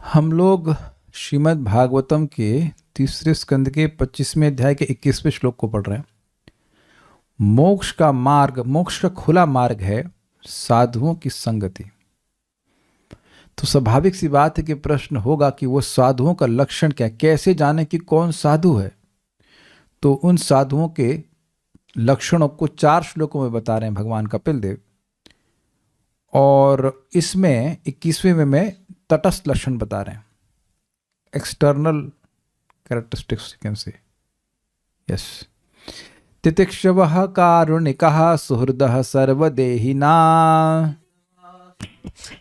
हम लोग श्रीमद् भागवतम के तीसरे स्कंद के 25वें अध्याय के 21वें श्लोक को पढ़ रहे हैं। मोक्ष का मार्ग, मोक्ष का खुला मार्ग है साधुओं की संगति। तो स्वाभाविक सी बात है कि प्रश्न होगा कि वो साधुओं का लक्षण क्या, कैसे जाने कि कौन साधु है। तो उन साधुओं के लक्षणों को 4 श्लोकों में बता रहे हैं भगवान कपिल देव, और इसमें 21वें में तटस्थ लक्षण बता रहे हैं, एक्सटर्नल कैरेक्टरिस्टिक्स कैन से। यस, तितिक्षवः कारुणिकः सुहृदः सर्वदेहिना।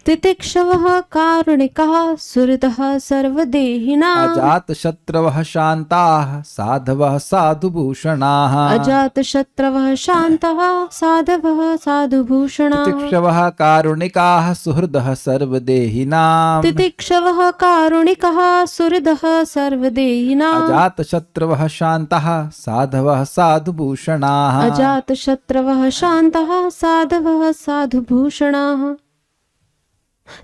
तितिक्षवः कारुणिकः सुहृदः सर्वदेहिना। अजातशत्रवः शान्ताः साधवः साधुभूषणाः। अजातशत्रवः शान्तः साधवः साधुभूषणाः। तितिक्षवः कारुणिकाः सुहृदः सर्वदेहिनाम्। तितिक्षवः कारुणिकः सुहृदः सर्वदेहिनाम्। अजातशत्रवः शान्तः साधवः साधुभूषणाः। अजातशत्रवः शान्तः साधवः साधुभूषणाः।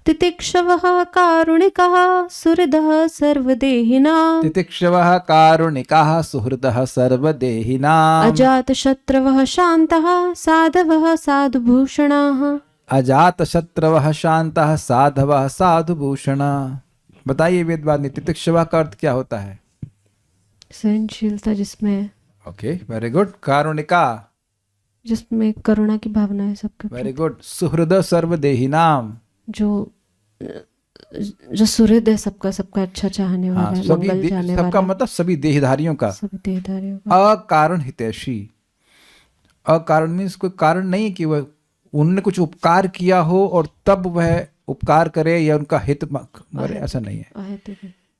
तितिक्षवः कारुणिकः सुहृदः सर्वदेहिनाम्। तितिक्षवः कारुणिकाः सुहृदः सर्वदेहिनाम्। अजातशत्रवः शान्तः साधवः साधुभूषणाः। अजातशत्रवः शान्तः साधवः साधुभूषणाः। बताइए वेदवादी, तितिक्षवा का अर्थ क्या होता है? सहनशीलता, जिसमें ओके, वेरी गुड। कारुणिका, जिसमें करुणा की भावना है सबके प्रति। Very good. सुहृद सर्वदेहिनाम, जो सुहृद है, सबका अच्छा चाहने वाला है, मंगल चाहने वाला सबका मतलब सभी देहधारियों का। सभी देहधारियों का। अकारण हितैषी। अकारण मीन्स कोई कारण नहीं है कि वह उन्होंने कुछ उपकार किया हो और तब वह उपकार करे या उनका हित करे, ऐसा नहीं है,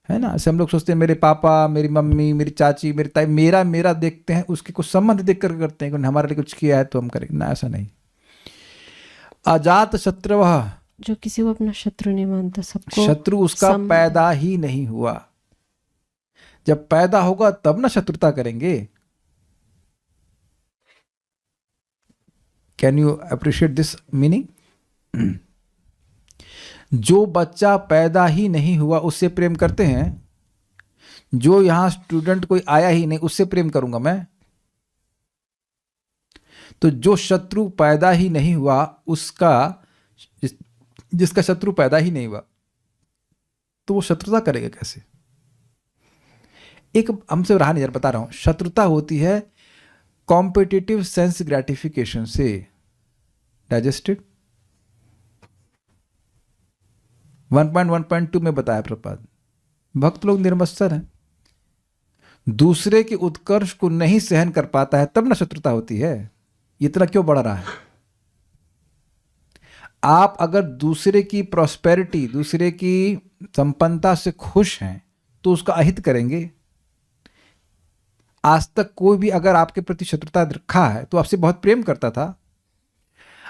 है ना। ऐसे हम लोग सोचते हैं मेरे पापा, मेरी मम्मी, मेरी चाची, मेरी ताई, मेरा देखते हैं, उसके कुछ संबंध देख कर करते हैं कि हमारे लिए कुछ किया है तो हम करेंगे ना, ऐसा नहीं। अजात शत्रवः, जो किसी को अपना शत्रु नहीं मानता, सबको शत्रु उसका पैदा ही नहीं हुआ। जब पैदा होगा तब ना शत्रुता करेंगे। Can you appreciate this meaning? जो बच्चा पैदा ही नहीं हुआ उससे प्रेम करते हैं। जो यहां स्टूडेंट कोई आया ही नहीं उससे प्रेम करूंगा मैं। तो जो शत्रु पैदा ही नहीं हुआ, उसका, जिसका शत्रु पैदा ही नहीं हुआ, तो वो शत्रुता करेगा कैसे? एक हमसे रहा नहीं यार, बता रहा हूं। शत्रुता होती है कॉम्पिटिटिव सेंस ग्रेटिफिकेशन से। डाइजेस्टेड 1.1.2 में बताया प्रपाद, भक्त लोग निर्मत्सर हैं, दूसरे के उत्कर्ष को नहीं सहन कर पाता है, तब ना शत्रुता होती है। इतना क्यों बढ़ रहा है? आप अगर दूसरे की प्रॉस्पेरिटी, दूसरे की संपन्नता से खुश हैं तो उसका अहित करेंगे। आज तक कोई भी अगर आपके प्रति शत्रुता रखा है तो आपसे बहुत प्रेम करता था।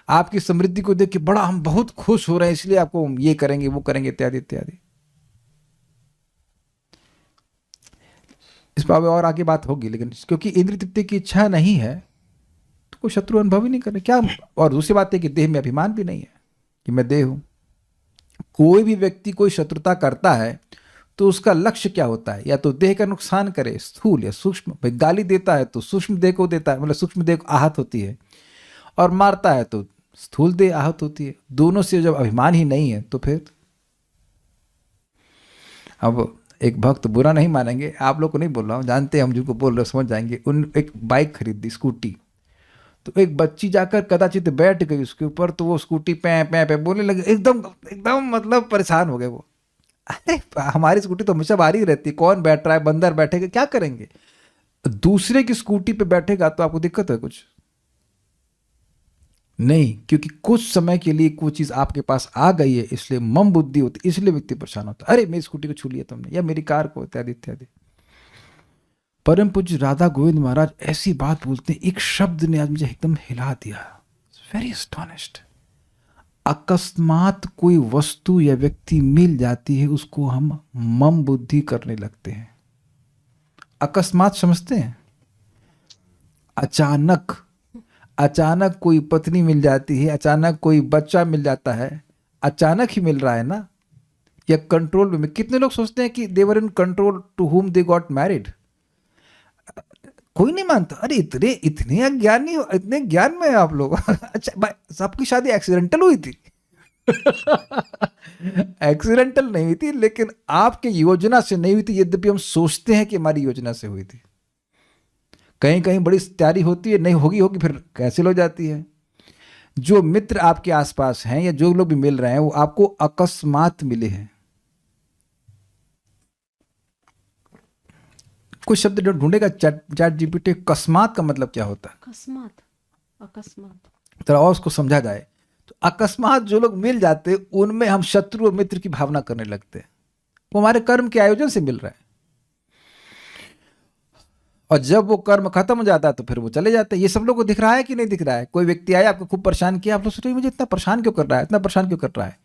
आपकी समृद्धि को देख के बड़ा हम बहुत खुश हो रहे हैं, इसलिए आपको ये करेंगे वो करेंगे इत्यादि इत्यादि। इस पर और आगे बात होगी, लेकिन क्योंकि इंद्रिय तृप्ति की इच्छा नहीं है तो कोई शत्रु अनुभव ही नहीं कर रहे क्या। और दूसरी बात है कि देह में अभिमान भी नहीं है कि मैं देह हूं। कोई भी व्यक्ति कोई शत्रुता करता है तो उसका लक्ष्य क्या होता है? या तो देह का नुकसान करे, स्थूल या सूक्ष्म। भाई गाली देता है तो सूक्ष्म देह को देता है, मतलब सूक्ष्म देह को आहत होती है, और मारता है तो स्थूल देह आहत होती है। दोनों से जब अभिमान ही नहीं है तो फिर, अब एक भक्त बुरा नहीं मानेंगे, आप लोग को नहीं बोल रहा हूँ, जानते हैं हम जिनको बोल रहे समझ जाएंगे। उन एक बाइक खरीदी, स्कूटी, तो एक बच्ची जाकर कदाचित बैठ गई उसके ऊपर, तो वो स्कूटी पे पे पे बोलने लगे, एकदम एकदम मतलब परेशान हो गए वो। अरे हमारी स्कूटी तो हमेशा बाहर ही रहती, कौन बैठ रहा है, बंदर बैठेगा, क्या करेंगे? दूसरे की स्कूटी पे बैठेगा तो आपको दिक्कत है कुछ नहीं, क्योंकि कुछ समय के लिए कोई चीज आपके पास आ गई है, इसलिए मम बुद्धि होती, इसलिए व्यक्ति परेशान होता है। अरे मेरी स्कूटी को छू लिया तुमने, या मेरी कार को, इत्यादि इत्यादि। परम पूज्य राधा गोविंद महाराज ऐसी बात बोलते हैं, एक शब्द ने आज मुझे एकदम हिला दिया। Very astonished. अकस्मात कोई वस्तु या व्यक्ति मिल जाती है, उसको हम मम बुद्धि करने लगते हैं। अकस्मात समझते हैं? अचानक कोई पत्नी मिल जाती है, अचानक कोई बच्चा मिल जाता है, अचानक ही मिल रहा है ना, या कंट्रोल में। कितने लोग सोचते हैं कि दे वर in control to whom they got married. कोई नहीं मानता, अरे इतने इतने अज्ञानी, इतने ज्ञान में आप लोग। अच्छा भाई, सबकी शादी एक्सीडेंटल हुई थी। एक्सीडेंटल नहीं हुई थी, लेकिन आपके योजना से नहीं हुई थी, यद्यपि हम सोचते हैं कि हमारी योजना से हुई थी। कहीं कहीं बड़ी तैयारी होती है, नहीं होगी होगी, फिर कैंसिल हो जाती है। जो मित्र आपके आसपास हैं या जो लोग भी मिल रहे हैं, वो आपको अकस्मात मिले हैं। कुछ शब्द जो ढूंढेगा चैट जीपीटी, अकस्मात का मतलब क्या होता है, अकस्मात, अकस्मात। तो और उसको समझा जाए तो अकस्मात जो लोग मिल जाते हैं, उनमें हम शत्रु और मित्र की भावना करने लगते हैं। वो हमारे कर्म के आयोजन से मिल रहा है, और जब वो कर्म खत्म हो जाता है तो फिर वो चले जाते हैं। ये सब लोग को दिख रहा है कि नहीं दिख रहा है? कोई व्यक्ति आया, आपको खूब परेशान किया, आप लोग सोच रहे मुझे इतना परेशान क्यों कर रहा है, इतना परेशान क्यों कर रहा है,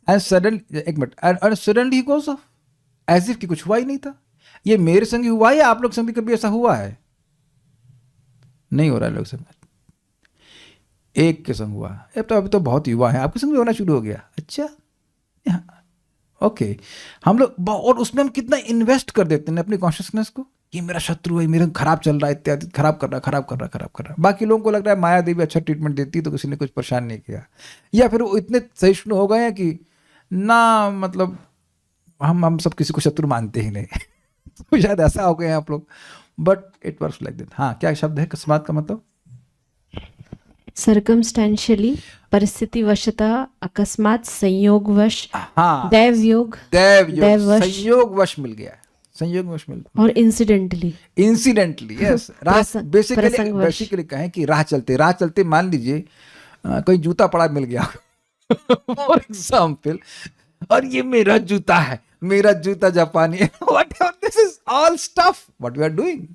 एंड सडनली, एक minute, and suddenly he goes off, as if कि कुछ हुआ ही नहीं था। ये मेरे संग ही हुआ है या आप लोग संग भी कभी ऐसा हुआ है? नहीं हो रहा है लोग संग, एक के संग हुआ है। अब तो अभी तो बहुत युवा है, आपके संग भी होना शुरू हो गया। अच्छा, ओके। हम लोग, और उसमें हम कितना इन्वेस्ट कर देते हैं अपनी कॉन्शियसनेस को, ये मेरा शत्रु है, मेरा खराब चल रहा है, इत्यादि, खराब कर रहा है। बाकी लोगों को लग रहा है माया देवी अच्छा ट्रीटमेंट देती तो किसी ने कुछ परेशान नहीं किया, या फिर वो इतने सहिष्णु हो गए हैं कि ना, मतलब हम सब किसी को शत्रु मानते ही नहीं। तो शायद ऐसा हो गए हैं आप लोग, but it works like that. हाँ, क्या शब्द है अकस्मात का मतलब? सर्कमस्टेंशियली, परिस्थिति वशतः, अकस्मात, संयोगवश, हाँ, दैवयोग, दैवयोग, संयोगवश मिल गया, संयोगवश मिल गया, और इंसिडेंटली, यस। बेसिकली कहें कि राह चलते मान लीजिए कोई जूता पड़ा मिल गया फॉर एग्जाम्पल, और ये मेरा जूता है, मेरा जूता जापानी है, this is all stuff what we are doing.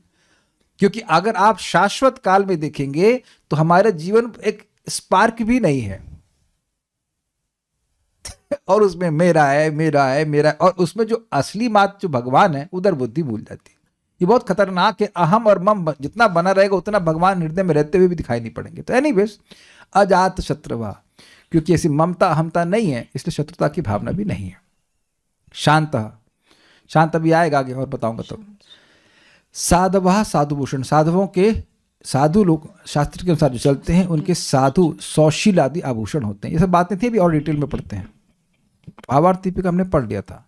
क्योंकि अगर आप शाश्वत काल में देखेंगे तो हमारा जीवन एक स्पार्क भी नहीं है, और उसमें मेरा है, और उसमें जो असली बात जो भगवान है, उधर बुद्धि भूल जाती है। ये बहुत खतरनाक है। अहम और मम जितना बना रहेगा उतना भगवान हृदय में रहते हुए भी दिखाई नहीं पड़ेंगे। तो एनीवेज, अजात शत्रुवा, क्योंकि ऐसी ममता अहमता नहीं है, इसलिए शत्रुता की भावना भी नहीं है। शांत अभी आएगा आगे और बताऊंगा। तो साधवः साधुभूषण, साधुओं के, साधु लोग शास्त्र के अनुसार जो चलते हैं उनके साधु सौशील आदि आभूषण होते हैं। ये सब बातें थी, अभी और डिटेल में पढ़ते हैं। भावार्थ दीपिका हमने पढ़ लिया था।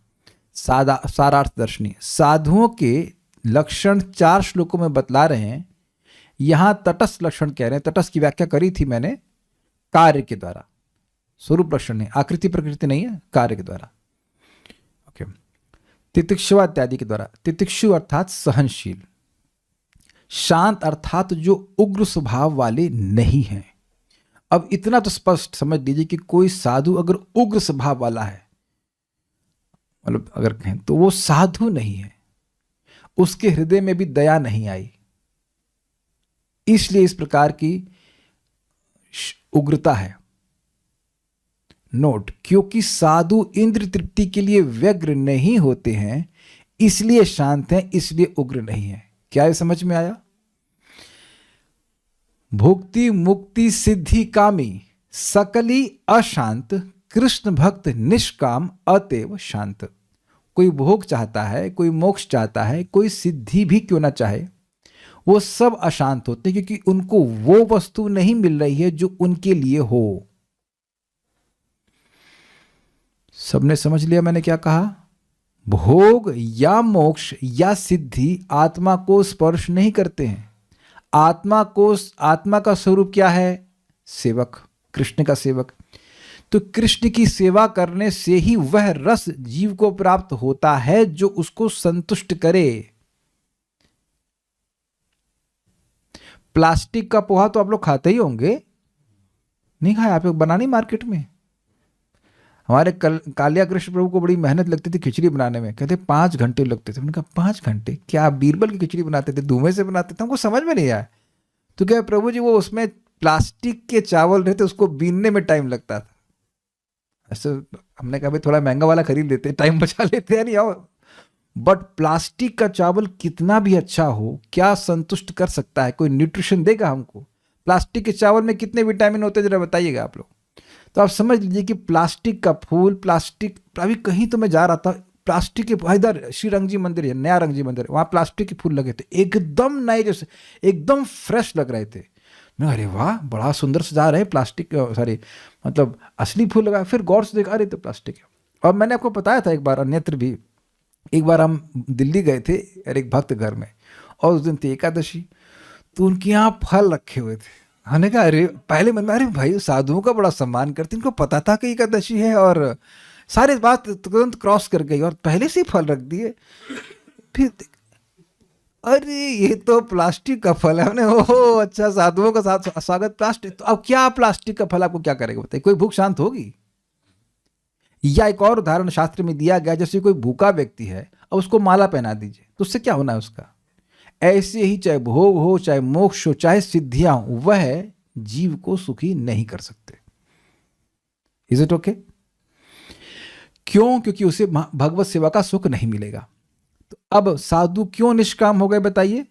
सारार्थ दर्शनी, साधुओं के लक्षण 4 श्लोकों में बतला रहे हैं। यहां तटस्थ लक्षण कह रहे हैं। तटस्थ की व्याख्या करी थी मैंने कार्य के द्वारा, स्वरूप लक्षण नहीं, आकृति प्रकृति नहीं है, कार्य के द्वारा। ओके। तितिक्षुवा इत्यादि के द्वारा। तितिक्षु अर्थात सहनशील, शांत अर्थात जो उग्र स्वभाव वाले नहीं हैं। अब इतना तो स्पष्ट समझ लीजिए कि कोई साधु अगर उग्र स्वभाव वाला है, मतलब अगर कहें तो वो साधु नहीं है, उसके हृदय में भी दया नहीं आई, इसलिए इस प्रकार की उग्रता है। नोट, क्योंकि साधु इंद्र तृप्ति के लिए व्यग्र नहीं होते हैं, इसलिए शांत हैं, इसलिए उग्र नहीं है। क्या ये समझ में आया? भुक्ति मुक्ति सिद्धि कामी सकली अशांत, कृष्ण भक्त निष्काम अतएव शांत। कोई भोग चाहता है, कोई मोक्ष चाहता है, कोई सिद्धि भी क्यों ना चाहे, वो सब अशांत होते हैं, क्योंकि उनको वो वस्तु नहीं मिल रही है जो उनके लिए हो। सबने समझ लिया मैंने क्या कहा? भोग या मोक्ष या सिद्धि आत्मा को स्पर्श नहीं करते हैं। आत्मा का स्वरूप क्या है? सेवक, कृष्ण का सेवक। तो कृष्ण की सेवा करने से ही वह रस जीव को प्राप्त होता है जो उसको संतुष्ट करे। प्लास्टिक का पोहा तो आप लोग खाते ही होंगे, नहीं खाया आप लोग? बना नहीं मार्केट में। हमारे कालिया कृष्ण प्रभु को बड़ी मेहनत लगती थी खिचड़ी बनाने में, कहते 5 घंटे लगते थे। मैंने कहा 5 घंटे? क्या आप बीरबल की खिचड़ी बनाते थे, धुएं से बनाते थे? हमको समझ में नहीं आया। तो क्या प्रभु जी, वो उसमें प्लास्टिक के चावल रहते, उसको बीनने में टाइम लगता था। ऐसे हमने कहा भाई थोड़ा महंगा वाला खरीद लेते, टाइम बचा लेते हैं, नहीं आओ। बट प्लास्टिक का चावल कितना भी अच्छा हो, क्या संतुष्ट कर सकता है? कोई न्यूट्रिशन देगा हमको? प्लास्टिक के चावल में कितने विटामिन होते हैं जरा बताइएगा आप लोग। तो आप समझ लीजिए कि प्लास्टिक का फूल, प्लास्टिक, अभी कहीं तो मैं जा रहा था, प्लास्टिक के, इधर श्री रंगजी मंदिर है, नया रंगजी मंदिर है, वहाँ प्लास्टिक के फूल लगे थे, एकदम नए जैसे, एकदम फ्रेश लग रहे थे। मैं, अरे वाह, बड़ा सुंदर सजा रहे हैं, प्लास्टिक, सॉरी मतलब असली फूल लगा। फिर गौर से देखा, अरे तो प्लास्टिक है। और मैंने आपको बताया था एक बार अन्यत्र भी, एक बार हम दिल्ली गए थे और एक भक्त घर में, और उस दिन थी एकादशी, तो उनके यहाँ फल रखे हुए थे। हमने कहा, अरे पहले मन में, अरे भाई साधुओं का बड़ा सम्मान करते, इनको पता था कि एकादशी है, और सारी बात तुरंत क्रॉस कर गई और पहले से ही फल रख दिए। फिर अरे ये तो प्लास्टिक का फल है। हमने, ओहो अच्छा, साधुओं का साथ स्वागत प्लास्टिक, तो अब क्या प्लास्टिक का फल आपको क्या करेगा बताइए? कोई भूख शांत होगी? या एक और उदाहरण शास्त्र में दिया गया, जैसे कोई भूखा व्यक्ति है और उसको माला पहना दीजिए, तो उससे क्या होना है उसका? ऐसे ही चाहे भोग हो, चाहे मोक्ष हो, चाहे सिद्धियां हो, वह जीव को सुखी नहीं कर सकते। Is it okay? क्यों? क्योंकि उसे भगवत सेवा का सुख नहीं मिलेगा। तो अब साधु क्यों निष्काम हो गए बताइए?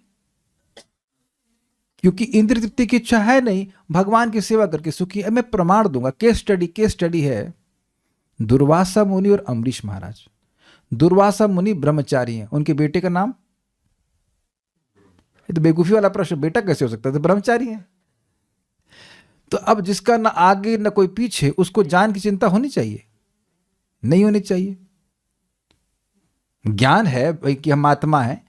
क्योंकि इंद्रिय तृप्ति की इच्छा है नहीं, भगवान की सेवा करके सुखी है। मैं प्रमाण दूंगा, केस स्टडी है दुर्वासा मुनि और अम्बरीश महाराज। दुर्वासा मुनि ब्रह्मचारी हैं, उनके बेटे का नाम, ये तो बेवकूफी वाला प्रश्न, बेटा कैसे हो सकता है? तो ब्रह्मचारी है। तो अब जिसका ना आगे ना कोई पीछे, उसको जान की चिंता होनी चाहिए? नहीं होनी चाहिए। ज्ञान है भाई कि हम आत्मा है।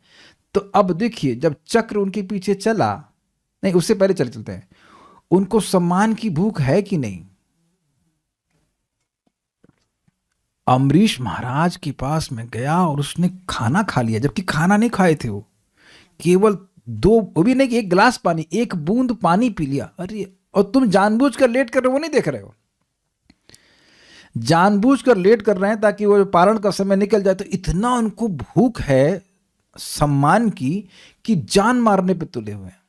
तो अब देखिए, जब चक्र उनके पीछे चला, नहीं उससे पहले चलते हैं, उनको सम्मान की भूख है कि नहीं? अम्बरीश महाराज के पास में गया और उसने खाना खा लिया, जबकि खाना नहीं खाए थे वो, केवल दो, वो भी नहीं कि एक गिलास पानी, एक बूंद पानी पी लिया। अरे, और तुम जानबूझ कर लेट कर रहे हो, वो नहीं देख रहे हो, जानबूझ कर लेट कर रहे हैं ताकि वो पारण का समय निकल जाए। तो इतना उनको भूख है सम्मान की कि जान मारने पे तुले हुए हैं।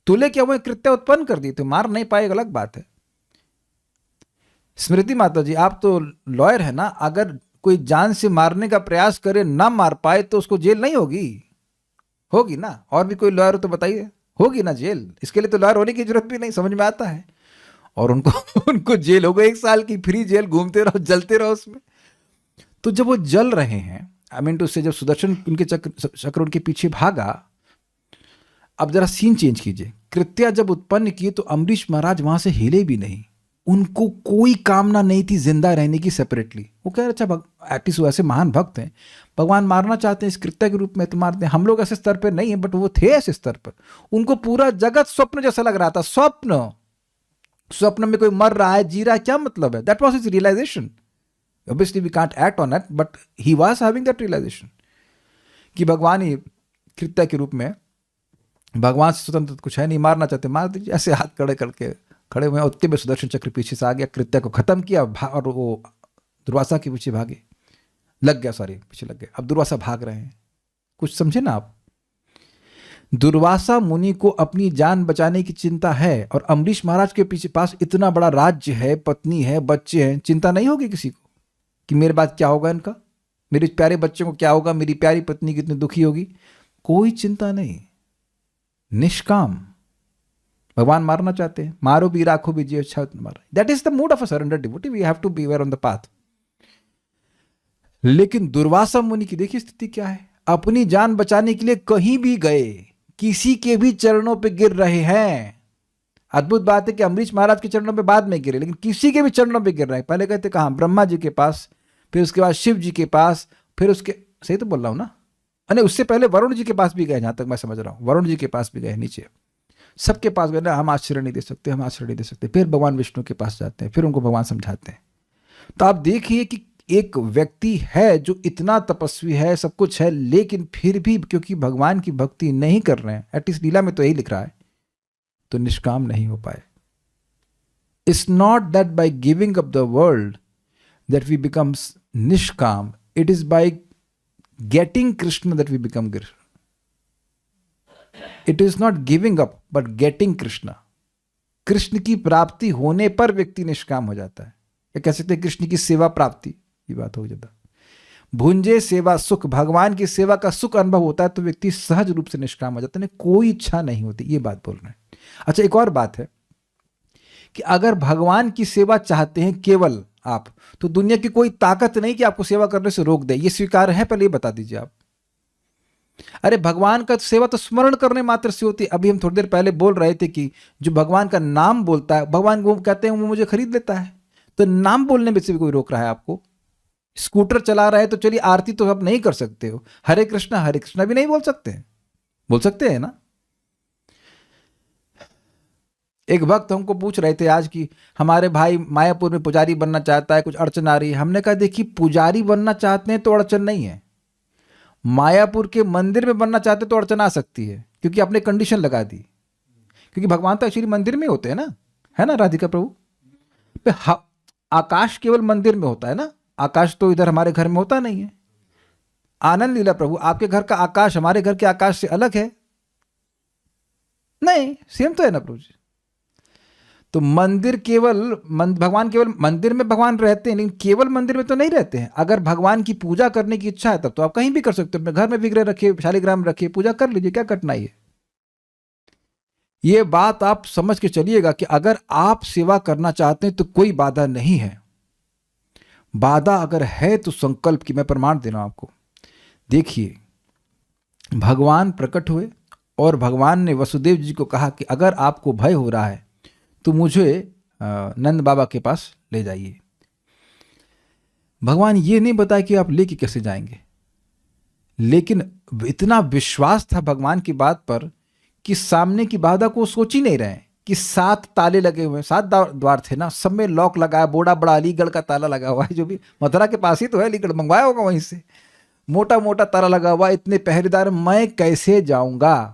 तुले क्या हुए? कृत्य उत्पन्न कर दिए, तो मार नहीं पाए, अलग बात है। स्मृति माता जी, आप तो लॉयर है ना, अगर कोई जान से मारने का प्रयास करे, ना मार पाए, तो उसको जेल नहीं होगी? होगी ना? और भी कोई लॉयर हो तो बताइए, होगी ना जेल? इसके लिए तो लॉयर होने की जरूरत भी नहीं, समझ में आता है। और उनको उनको जेल हो गई 1 साल की, फ्री जेल, घूमते रहो, जलते रहो उसमें। तो जब वो जल रहे हैं, आई मीन टू से, जब सुदर्शन उनके चक्र उनके पीछे भागा, अब जरा सीन चेंज कीजिए। कृत्या जब उत्पन्न की तो अम्बरीश महाराज वहां से हिले भी नहीं, उनको कोई कामना नहीं थी जिंदा रहने की सेपरेटली। वो कह रहे, अच्छा एटलीस्ट वो ऐसे महान भक्त हैं, भगवान मारना चाहते हैं इस कृत्य के रूप में तो मारते हैं। हम लोग ऐसे स्तर पर नहीं है, बट वो थे ऐसे स्तर पर। उनको पूरा जगत स्वप्न जैसा लग रहा था। स्वप्न में कोई मर रहा है, जी रहा है, क्या मतलब है? That was his realisation. Obviously we can't act on it, but he was having that realisation कि भगवान ही कृत्य के रूप में, भगवान से स्वतंत्र कुछ है नहीं, मारना चाहते मार दीजिए। ऐसे हाथ खड़े करके खड़े हुए, उत्ते में सुदर्शन चक्र पीछे से आ गया, कृत्य को खत्म किया, और वो दुर्वासा के पीछे भागे, लग गया, सॉरी पीछे लग गया। अब दुर्वासा भाग रहे हैं, कुछ समझे ना आप? दुर्वासा मुनि को अपनी जान बचाने की चिंता है, और अम्बरीश महाराज के पीछे पास इतना बड़ा राज्य है, पत्नी है, बच्चे हैं, चिंता नहीं होगी किसी को कि मेरे बाद क्या होगा इनका, मेरे प्यारे बच्चों को क्या होगा, मेरी प्यारी पत्नी कितनी दुखी होगी? कोई चिंता नहीं, निष्काम। भगवान मारना चाहते हैं, मारो भी, राखो भी, जी अच्छा मारो। That is the mood of a surrender devotee, we have to be aware on the path. लेकिन दुर्वासा मुनि की देखिए स्थिति क्या है, अपनी जान बचाने के लिए कहीं भी गए, किसी के भी चरणों पे गिर रहे हैं। अद्भुत बात है कि अम्बरीश महाराज के चरणों पे बाद में गिरे, लेकिन किसी के भी चरणों पे गिर रहे हैं। पहले कहते कहाँ? ब्रह्मा जी के पास, फिर उसके बाद शिव जी के पास, फिर उसके, सही तो बोल रहा हूं ना? अरे उससे पहले वरुण जी के पास भी गए, जहां तक मैं समझ रहा हूं, वरुण जी के पास भी गए, नीचे सबके पास गए ना, हम आश्रय नहीं दे सकते, हम आश्रय नहीं दे सकते। फिर भगवान विष्णु के पास जाते हैं, फिर उनको भगवान समझाते हैं। तो आप देखिए कि एक व्यक्ति है जो इतना तपस्वी है, सब कुछ है, लेकिन फिर भी क्योंकि भगवान की भक्ति नहीं कर रहे हैं, एटलीस्ट लीला में तो यही लिख रहा है, तो निष्काम नहीं हो पाए। It's not that by giving up the world that we become निष्काम, it is by getting Krishna that we become Krishna. It is not giving up but getting Krishna. Krishna की प्राप्ति होने पर व्यक्ति निष्काम हो जाता है, या कह सकते हैं कृष्ण की सेवा प्राप्ति की बात हो जाता। भुंजे सेवा सुख, भगवान की सेवा का सुख अनुभव होता है तो व्यक्ति सहज रूप से निष्काम हो जाता है, कोई इच्छा नहीं होती, ये बात बोल रहे हैं। अच्छा, एक और बात है कि अगर भगवान की सेवा चाहते हैं केवल आप, तो दुनिया की कोई ताकत नहीं कि आपको सेवा करने से रोक दे। ये स्वीकार है? पहले ये बता दीजिए आप। अरे भगवान का सेवा तो स्मरण करने मात्र से होती है। अभी हम थोड़ी देर पहले बोल रहे थे कि जो भगवान का नाम बोलता है, भगवान वो कहते हैं वो मुझे खरीद लेता है। तो नाम बोलने में से भी कोई रोक रहा है आपको? स्कूटर चला रहे हैं तो चलिए आरती तो आप नहीं कर सकते हो, हरे कृष्णा भी नहीं बोल सकते हैं? बोल सकते हैं ना? एक भक्त हमको पूछ रहे थे आज कि हमारे भाई मायापुर में पुजारी बनना चाहता है, कुछ अड़चन आ रही है। हमने कहा देखिए, पुजारी बनना चाहते हैं तो अड़चन नहीं है। मायापुर के मंदिर में बनना चाहते तो अड़चन आ सकती है, क्योंकि आपने कंडीशन लगा दी। क्योंकि भगवान तो एक्चुअली मंदिर में होते हैं ना, है ना राधिका प्रभु? आकाश केवल मंदिर में होता है ना, आकाश तो इधर हमारे घर में होता नहीं है। आनंद लीला प्रभु, आपके घर का आकाश हमारे घर के आकाश से अलग है? नहीं, सेम तो है ना प्रभु जी। तो मंदिर केवल भगवान केवल मंदिर में भगवान रहते हैं, लेकिन केवल मंदिर में तो नहीं रहते हैं। अगर भगवान की पूजा करने की इच्छा है तब तो आप कहीं भी कर सकते हो, अपने घर में विग्रह रखिए, शालिग्राम रखिए, पूजा कर लीजिए, क्या कठिनाई है? ये बात आप समझ के चलिएगा कि अगर आप सेवा करना चाहते हैं तो कोई बाधा नहीं है। बाधा अगर है तो संकल्प की। मैं प्रमाण दे रहा हूं आपको। देखिए, भगवान प्रकट हुए और भगवान ने वसुदेव जी को कहा कि अगर आपको भय हो रहा है तो मुझे नंद बाबा के पास ले जाइए। भगवान ये नहीं बताया कि आप लेके कैसे जाएंगे, लेकिन इतना विश्वास था भगवान की बात पर कि सामने की बाधा को सोच ही नहीं रहे कि 7 ताले लगे हुए हैं, 7 द्वार थे ना, सब में लॉक लगाया, बड़ा अलीगढ़ का ताला लगा हुआ है, जो भी मथुरा के पास ही तो है, अलीगढ़ मंगवाया होगा वहीं से, मोटा मोटा ताला लगा हुआ, इतने पहरेदार, मैं कैसे जाऊंगा?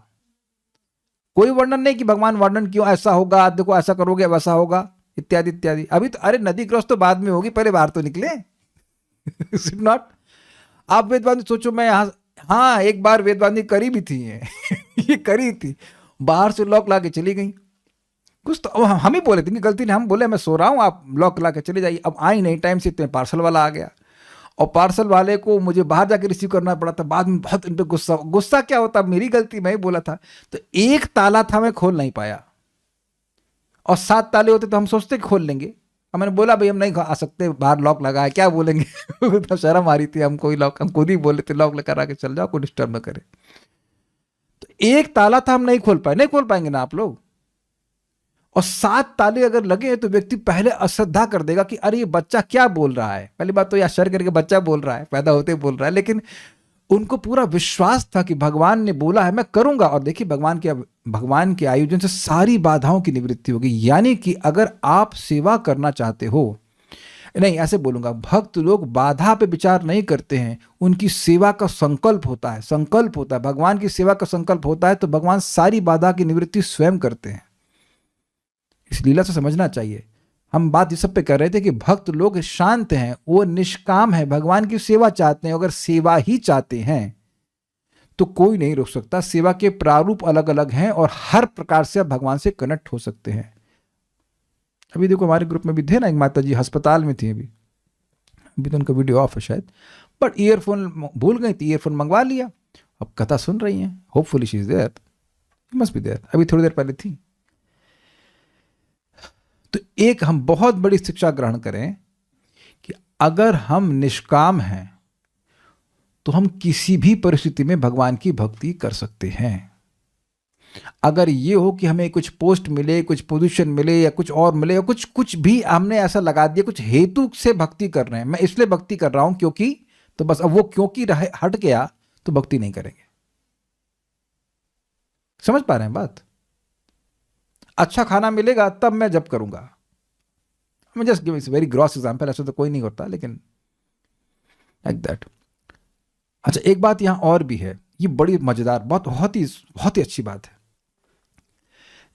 कोई वर्णन नहीं कि भगवान वर्णन क्यों, ऐसा होगा, देखो ऐसा करोगे वैसा होगा, इत्यादि इत्यादि। अभी तो अरे नदी क्रॉस तो बाद में होगी, पहले बाहर तो निकले। नॉट आप वेदवादी सोचो, मैं यहाँ, हाँ एक बार वेदवादी करी भी थी ये करी थी, बाहर से लॉक ला के चली गई। कुछ तो हम ही बोले थे कि गलती नहीं, हम बोले मैं सो रहा हूँ, आप लॉक ला के चले जाइए। अब आई नहीं टाइम से, इतने पार्सल वाला आ गया और पार्सल वाले को मुझे बाहर जाके रिसीव करना पड़ा था। बाद में बहुत इन पे गुस्सा क्या होता, मेरी गलती, मैं ही बोला था। तो एक ताला था, मैं खोल नहीं पाया, और 7 ताले होते तो हम सोचते खोल लेंगे। और मैंने बोला भाई हम नहीं आ सकते, बाहर लॉक लगा है, क्या बोलेंगे? तो शर्म आ रही थी हमको ही, लॉक हम खुद ही बोले थे, लॉक लगा के चल जाओ, कोई डिस्टर्ब न करे। तो एक ताला था, हम नहीं खोल पाए, नहीं खोल पाएंगे ना आप लोग। और 7 ताले अगर लगे तो व्यक्ति पहले अश्रद्धा कर देगा कि अरे ये बच्चा क्या बोल रहा है। पहली बात तो ये आश्चर्य करके बच्चा बोल रहा है, पैदा होते बोल रहा है, लेकिन उनको पूरा विश्वास था कि भगवान ने बोला है, मैं करूंगा। और देखिए भगवान के आयोजन से सारी बाधाओं की निवृत्ति होगी। यानी कि अगर आप सेवा करना चाहते हो, नहीं ऐसे बोलूंगा, भक्त लोग बाधा पे विचार नहीं करते हैं, उनकी सेवा का संकल्प होता है, संकल्प होता है, भगवान की सेवा का संकल्प होता है, तो भगवान सारी बाधा की निवृत्ति स्वयं करते हैं। इस लीला से समझना चाहिए। हम बात इस सब पे कर रहे थे कि भक्त लोग शांत हैं, वो निष्काम है, भगवान की सेवा चाहते हैं। अगर सेवा ही चाहते हैं तो कोई नहीं रोक सकता। सेवा के प्रारूप अलग अलग हैं और हर प्रकार से आप भगवान से कनेक्ट हो सकते हैं। अभी देखो हमारे ग्रुप में भी थे ना, एक माता जी अस्पताल में थी, अभी तो उनका वीडियो ऑफ है शायद, बट ईयरफोन भूल गई थी, ईयरफोन मंगवा लिया, अब कथा सुन रही हैं। Hopefully she is there, must be there, अभी थोड़ी देर पहले थी। तो एक हम बहुत बड़ी शिक्षा ग्रहण करें कि अगर हम निष्काम हैं तो हम किसी भी परिस्थिति में भगवान की भक्ति कर सकते हैं। अगर ये हो कि हमें कुछ पोस्ट मिले, कुछ पोजीशन मिले, या कुछ और मिले, या कुछ भी हमने ऐसा लगा दिया, कुछ हेतु से भक्ति कर रहे हैं, मैं इसलिए भक्ति कर रहा हूं क्योंकि, तो बस अब वो क्योंकि हट गया तो भक्ति नहीं करेंगे। समझ पा रहे हैं बात? अच्छा खाना मिलेगा तब मैं जप करूंगा। मैं just give very gross example, ऐसा तो कोई नहीं करता, लेकिन लाइक दैट। अच्छा एक बात यहां और भी है, ये बड़ी मजेदार, बहुत ही अच्छी बात है।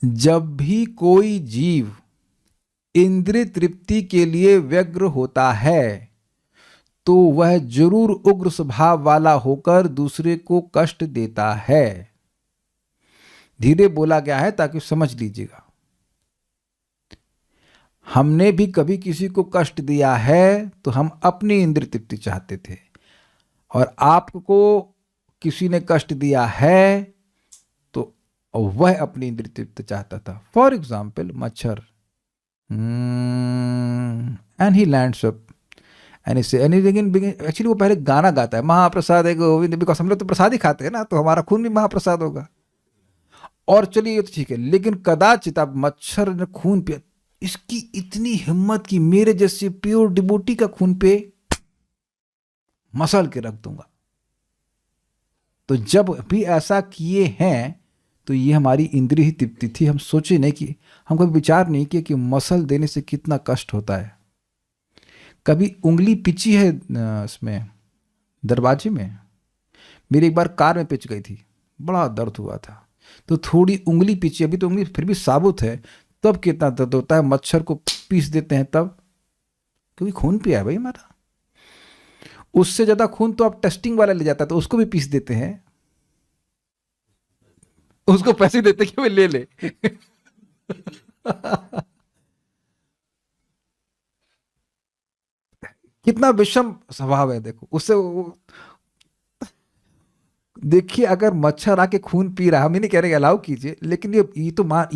जब भी कोई जीव इंद्रिय तृप्ति के लिए व्यग्र होता है तो वह जरूर उग्र स्वभाव वाला होकर दूसरे को कष्ट देता है। धीरे बोला गया है ताकि समझ लीजिएगा। हमने भी कभी किसी को कष्ट दिया है तो हम अपनी इंद्रिय तृप्ति चाहते थे, और आपको किसी ने कष्ट दिया है तो वह अपनी इंद्रिय तृप्ति चाहता था। फॉर एग्जाम्पल मच्छर, and he lands up and इससे एक्चुअली वो पहले गाना गाता है, महाप्रसाद है गोविंद, बिकॉज हम लोग तो प्रसाद ही खाते हैं ना, तो हमारा खून भी महाप्रसाद होगा। और चलिए ये तो ठीक है, लेकिन कदाचित आप मच्छर ने खून पिया, इसकी इतनी हिम्मत कि मेरे जैसे प्योर डिबोटी का खून पे मसल के रख दूंगा। तो जब भी ऐसा किए हैं तो ये हमारी इंद्रिय ही तृप्ति थी, हम सोचे नहीं कि, हम कभी विचार नहीं किया कि मसल देने से कितना कष्ट होता है। कभी उंगली पिची है इसमें दरवाजे में, मेरी एक बार कार में पिच गई थी, बड़ा दर्द हुआ था, तो थोड़ी उंगली पिची, अभी तो उंगली फिर भी साबुत है, तब कितना दर्द होता है। मच्छर को पीस देते हैं तब, क्योंकि खून पिया है भाई हमारा। उससे ज्यादा खून तो आप टेस्टिंग वाला ले जाता है तो उसको भी पीस देते हैं, उसको पैसे देते कि वो ले ले। कितना विषम स्वभाव है देखो उससे देखिए, अगर मच्छर आके खून पी रहा है, हम ये नहीं कह रहे अलाउ कीजिए, लेकिन ये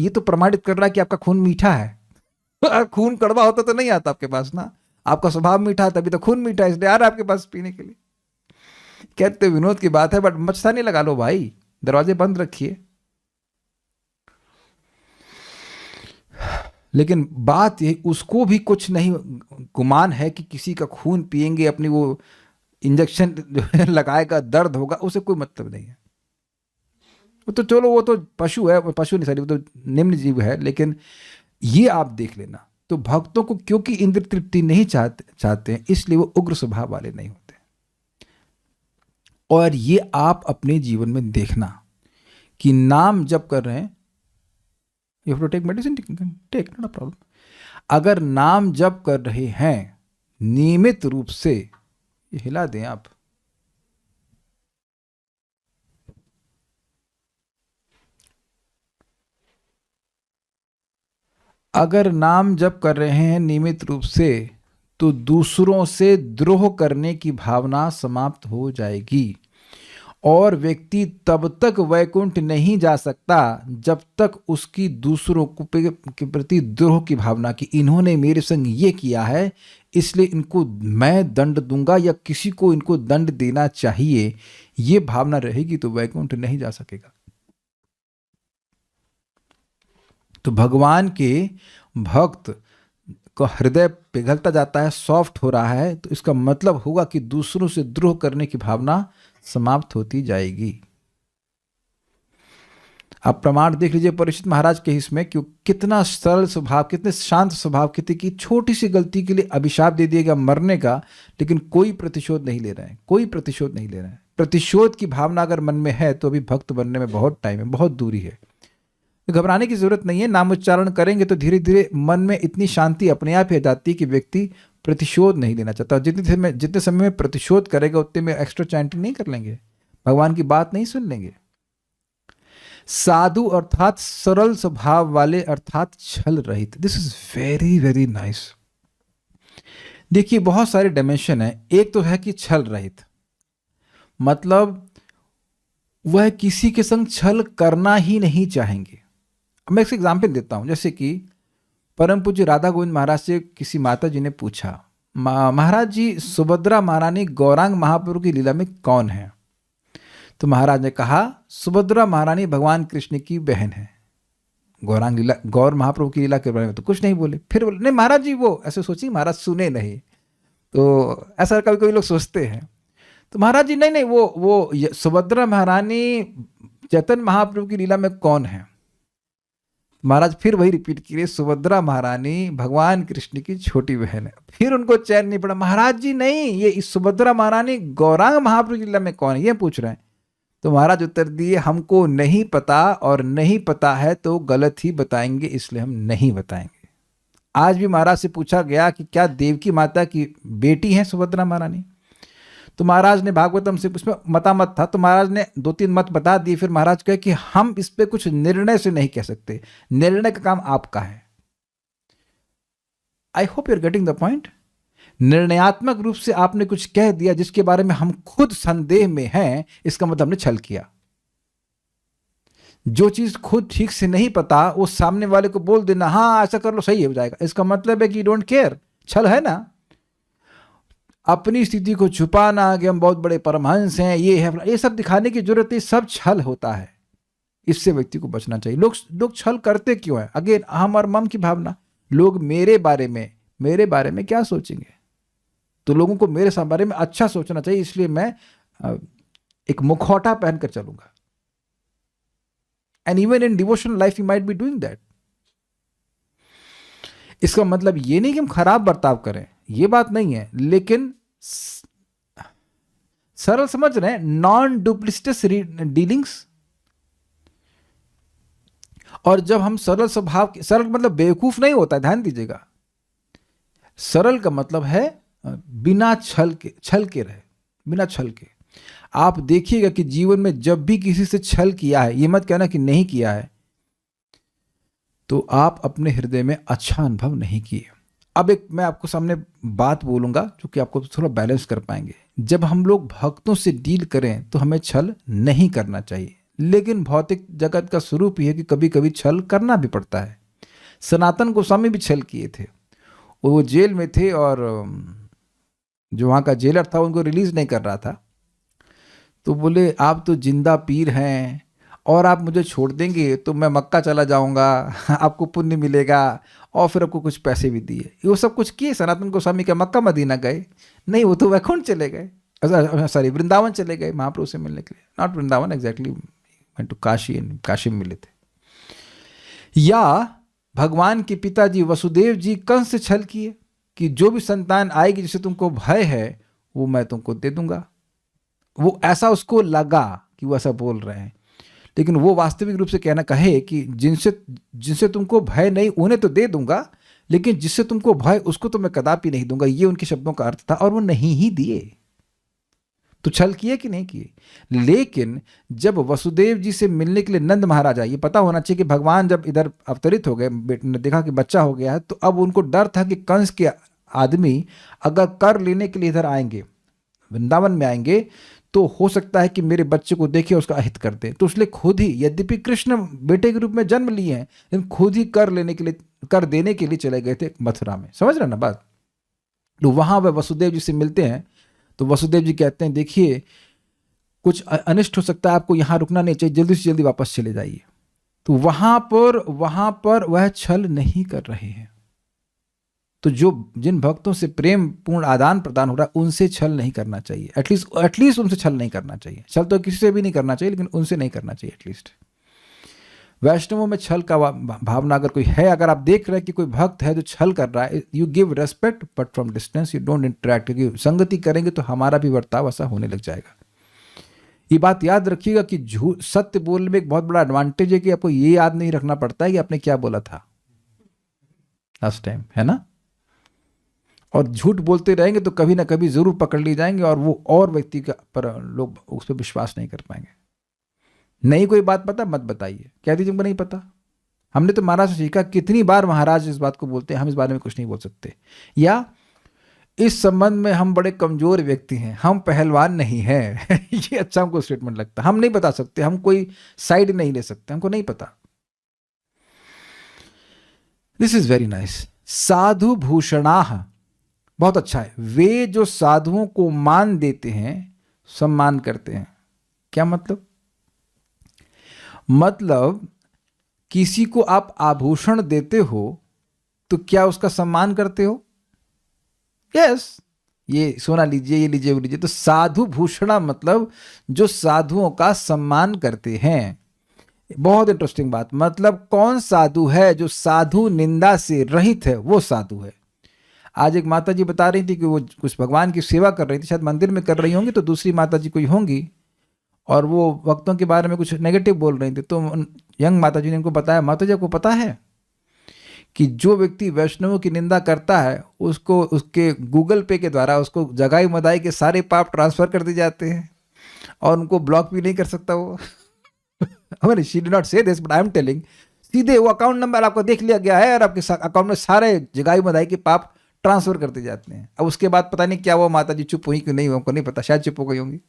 तो प्रमाणित कर रहा है कि आपका खून मीठा है। खून कड़वा होता तो नहीं आता आपके पास ना, आपका स्वभाव मीठा है तभी तो खून मीठा है, इसलिए आ रहा है आपके पास पीने के लिए। कहते विनोद की बात है, बट मच्छरदानी लगा लो भाई, दरवाजे बंद रखिए। लेकिन बात ये, उसको भी कुछ नहीं गुमान है कि किसी का खून पिएंगे, अपनी वो इंजेक्शन जो है लगाएगा, दर्द होगा, उसे कोई मतलब नहीं है। वो तो चलो, वो तो पशु है, पशु नहीं सॉरी, वो तो निम्न जीव है। लेकिन ये आप देख लेना, तो भक्तों को क्योंकि इंद्र तृप्ति नहीं चाहते हैं, इसलिए वो उग्र स्वभाव वाले नहीं होते। और ये आप अपने जीवन में देखना कि नाम जप कर रहे हैं, you have to take medicine, take, not a problem. अगर नाम जप कर रहे हैं नियमित रूप से, ये हिला दें आप, अगर नाम जप कर रहे हैं नियमित रूप से, तो दूसरों से द्रोह करने की भावना समाप्त हो जाएगी, और व्यक्ति तब तक वैकुंठ नहीं जा सकता जब तक उसकी दूसरों के प्रति द्रोह की भावना, कि इन्होंने मेरे संग ये किया है इसलिए इनको मैं दंड दूंगा या किसी को इनको दंड देना चाहिए, ये भावना रहेगी तो वैकुंठ नहीं जा सकेगा। तो भगवान के भक्त का हृदय पिघलता जाता है, सॉफ्ट हो रहा है, तो इसका मतलब होगा कि दूसरों से द्रोह करने की भावना समाप्त होती जाएगी। आप प्रमाण देख लीजिए परीक्षित महाराज के इसमें, क्यों कितना सरल स्वभाव, कितने शांत स्वभाव, कितनी की छोटी सी गलती के लिए अभिशाप दे दिएगा मरने का, लेकिन कोई प्रतिशोध नहीं ले रहे हैं, कोई प्रतिशोध नहीं ले रहे हैं। प्रतिशोध की भावना अगर मन में है तो अभी भक्त बनने में बहुत टाइम है, बहुत दूरी है। तो घबराने की जरूरत नहीं है, नाम उच्चारण करेंगे तो धीरे धीरे मन में इतनी शांति अपने आप ही आ जाती है कि व्यक्ति प्रतिशोध नहीं लेना चाहता। जितने समय में प्रतिशोध करेगा उतने में एक्स्ट्रा चैंटिंग नहीं कर लेंगे, भगवान की बात नहीं सुन लेंगे। साधु अर्थात सरल स्वभाव वाले, अर्थात छल रहित। This is very very nice. देखिए बहुत सारे डायमेंशन है। एक तो है कि छल रहित, मतलब वह किसी के संग छल करना ही नहीं चाहेंगे। मैं एक एग्जाम्पल देता हूं, जैसे कि परम पूज्य राधा गोविंद महाराज से किसी माता जी ने पूछा, महाराज जी सुभद्रा महारानी गौरांग महाप्रभु की लीला में कौन है? तो महाराज ने कहा सुभद्रा महारानी भगवान कृष्ण की बहन है। गौरांग लीला, गौर महाप्रभु की लीला के बारे में तो कुछ नहीं बोले। फिर बोले नहीं महाराज जी, वो ऐसे सोचिए महाराज सुने नहीं, तो ऐसा कभी कभी लोग सोचते हैं। तो महाराज जी नहीं, वो सुभद्रा महारानी चैतन्य महाप्रभु की लीला में कौन है? महाराज फिर वही रिपीट किए, सुभद्रा महारानी भगवान कृष्ण की छोटी बहन है। फिर उनको चैन नहीं पड़ा, महाराज जी नहीं, ये सुभद्रा महारानी गौरांग महाप्रभु की लीला में कौन है, ये पूछ रहे हैं। तो महाराज उत्तर दिए, हमको नहीं पता, और नहीं पता है तो गलत ही बताएंगे, इसलिए हम नहीं बताएंगे। आज भी महाराज से पूछा गया कि क्या देवकी माता की बेटी है सुभद्रा महारानी? तो महाराज ने भागवतम से, उसमें मतामत था, तो महाराज ने 2-3 मत बता दिए। फिर महाराज कहे कि हम इस पे कुछ निर्णय से नहीं कह सकते, निर्णय का काम आपका है। I hope you are getting the point. निर्णयात्मक रूप से आपने कुछ कह दिया जिसके बारे में हम खुद संदेह में हैं, इसका मतलब हमने छल किया। जो चीज़ खुद ठीक से नहीं पता वो सामने वाले को बोल देना, हाँ ऐसा कर लो सही हो जाएगा, इसका मतलब है कि यू डोंट केयर। छल है ना। अपनी स्थिति को छुपाना कि हम बहुत बड़े परमहंस हैं, ये है, ये सब दिखाने की जरूरत है, सब छल होता है। इससे व्यक्ति को बचना चाहिए। लोग छल करते क्यों हैं? अगेन हम और मम की भावना। लोग मेरे बारे में क्या सोचेंगे, तो लोगों को मेरे बारे में अच्छा सोचना चाहिए, इसलिए मैं एक मुखौटा पहनकर चलूंगा। And even in devotional life you might be doing that. इसका मतलब ये नहीं कि हम खराब बर्ताव करें, ये बात नहीं है, लेकिन सरल समझ रहे हैं, नॉन डुप्लिसिटस डीलिंग्स। और जब हम सरल स्वभाव, सरल मतलब बेवकूफ नहीं होता है, ध्यान दीजिएगा। सरल का मतलब है बिना छल के रहे, बिना छल के। आप देखिएगा कि जीवन में जब भी किसी से छल किया है, ये मत कहना कि नहीं किया है, तो आप अपने हृदय में अच्छा अनुभव नहीं किए। अब एक मैं आपको सामने बात बोलूंगा जो कि आपको थोड़ा बैलेंस कर पाएंगे। जब हम लोग भक्तों से डील करें तो हमें छल नहीं करना चाहिए, लेकिन भौतिक जगत का स्वरूप ही है कि कभी कभी छल करना भी पड़ता है। सनातन गोस्वामी भी छल किए थे। वो जेल में थे और जो वहाँ का जेलर था उनको रिलीज नहीं कर रहा था, तो बोले आप तो जिंदा पीर हैं और आप मुझे छोड़ देंगे तो मैं मक्का चला जाऊंगा, आपको पुण्य मिलेगा, और फिर आपको कुछ पैसे भी दिए। वो सब कुछ किए। सनातन गोस्वामी क्या मक्का मदीना गए? नहीं, वो तो वैकुंठ चले गए, सॉरी वृंदावन चले गए महाप्रभु से मिलने के लिए। Not Vrindavan exactly, to Kashi, Kashi में मिले थे। या भगवान के पिताजी वसुदेव जी कंस से छल किए कि जो भी संतान आएगी जिसे तुमको भय है वो मैं तुमको दे दूंगा। वो ऐसा उसको लगा कि वो ऐसा बोल रहे हैं, लेकिन वो वास्तविक रूप से कहना कहे कि जिनसे तुमको भय नहीं उन्हें तो दे दूंगा, लेकिन जिससे तुमको भय उसको तो मैं कदापि नहीं दूंगा। ये उनके शब्दों का अर्थ था, और वो नहीं ही दिए। तो छल किए कि नहीं किए? लेकिन जब वसुदेव जी से मिलने के लिए नंद महाराजा, ये पता होना चाहिए कि भगवान जब इधर अवतरित हो गए, ने देखा कि बच्चा हो गया है, तो अब उनको डर था कि कंस के आदमी अगर कर लेने के लिए इधर आएंगे, वृंदावन में आएंगे, तो हो सकता है कि मेरे बच्चे को देखे उसका अहित कर दे। तो इसलिए खुद ही, यद्यपि कृष्ण बेटे के रूप में जन्म लिए हैं, लेकिन खुद ही कर देने के लिए चले गए थे मथुरा में। समझ रहे ना बात? तो वहां वह वसुदेव जी से मिलते हैं, तो वसुदेव जी कहते हैं देखिए कुछ अनिष्ट हो सकता है, आपको यहां रुकना नहीं चाहिए, जल्दी से जल्दी वापस चले जाइए। तो वहां पर वह छल नहीं कर रहे हैं। तो जिन भक्तों से प्रेम पूर्ण आदान प्रदान हो रहा है उनसे छल नहीं करना चाहिए। एटलीस्ट उनसे छल नहीं करना चाहिए। छल तो किसी से भी नहीं करना चाहिए, लेकिन उनसे नहीं करना चाहिए एटलीस्ट। वैष्णवों में छल का भावना अगर कोई है, अगर आप देख रहे हैं कि कोई भक्त है जो छल कर रहा है, you give respect but from distance, you don't interact. क्योंकि संगति करेंगे तो हमारा भी बर्ताव ऐसा होने लग जाएगा। ये बात याद रखिएगा कि सत्य बोलने में एक बहुत बड़ा एडवांटेज है कि आपको ये याद नहीं रखना पड़ता है कि आपने क्या बोला था लास्ट टाइम, है ना। और झूठ बोलते रहेंगे तो कभी ना कभी जरूर पकड़ लिए जाएंगे, और वो और व्यक्ति का पर लोग उस पर विश्वास नहीं कर पाएंगे। नहीं कोई बात पता मत बताइए, कह दीजिए हमको नहीं पता। हमने तो महाराज से सीखा, कितनी बार महाराज इस बात को बोलते हैं, हम इस बारे में कुछ नहीं बोल सकते, या इस संबंध में हम बड़े कमजोर व्यक्ति हैं, हम पहलवान नहीं हैं। ये अच्छा हमको स्टेटमेंट लगता है। हम नहीं बता सकते, हम कोई साइड नहीं ले सकते, हमको नहीं पता। This is very nice. साधु भूषणाह, बहुत अच्छा है। वे जो साधुओं को मान देते हैं, सम्मान करते हैं। क्या मतलब? मतलब किसी को आप आभूषण देते हो तो क्या उसका सम्मान करते हो? यस, ये सोना लीजिए, ये लीजिए, वो लीजिए। तो साधु भूषणा मतलब जो साधुओं का सम्मान करते हैं। बहुत इंटरेस्टिंग बात। मतलब कौन साधु है? जो साधु निंदा से रहित है, वो साधु है। आज एक माता जी बता रही थी कि वो कुछ भगवान की सेवा कर रही थी, शायद मंदिर में कर रही होंगी, तो दूसरी माता जी कोई होंगी, और वो भक्तों के बारे में कुछ नेगेटिव बोल रही थी। तो यंग माता जी ने उनको बताया, माता जी को पता है कि जो व्यक्ति वैष्णवों की निंदा करता है उसको उसके गूगल पे के द्वारा उसको जगाई मदाई के सारे पाप ट्रांसफर कर दिए जाते हैं, और उनको ब्लॉक भी नहीं कर सकता वो। शी डिड नॉट से this but I am telling, सीधे वो अकाउंट नंबर आपका देख लिया गया है और आपके अकाउंट में सारे जगाई मदाई के पाप ट्रांसफर करते जाते हैं। अब उसके बाद पता नहीं क्या वो माता जी चुप हुई कि नहीं, हमको नहीं पता, शायद चुप हो गई होंगी।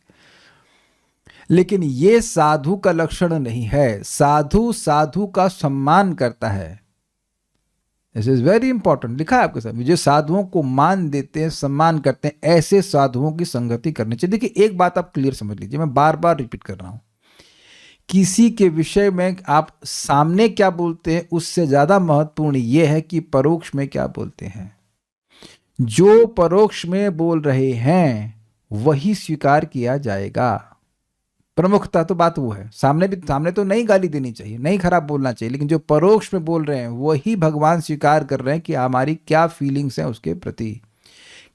लेकिन ये साधु का लक्षण नहीं है। साधु साधु का सम्मान करता है। दिस इज वेरी इंपॉर्टेंट, लिखा है आपके सामने। जो साधुओं को मान देते हैं, सम्मान करते हैं, ऐसे साधुओं की संगति करनी चाहिए। देखिए एक बात आप क्लियर समझ लीजिए, मैं बार बार रिपीट कर रहा हूं, किसी के विषय में आप सामने क्या बोलते हैं उससे ज्यादा महत्वपूर्ण यह है कि परोक्ष में क्या बोलते हैं। जो परोक्ष में बोल रहे हैं वही स्वीकार किया जाएगा। प्रमुखता तो बात वो है, सामने तो नहीं गाली देनी चाहिए, नहीं खराब बोलना चाहिए, लेकिन जो परोक्ष में बोल रहे हैं वही भगवान स्वीकार कर रहे हैं कि हमारी क्या फीलिंग्स हैं उसके प्रति।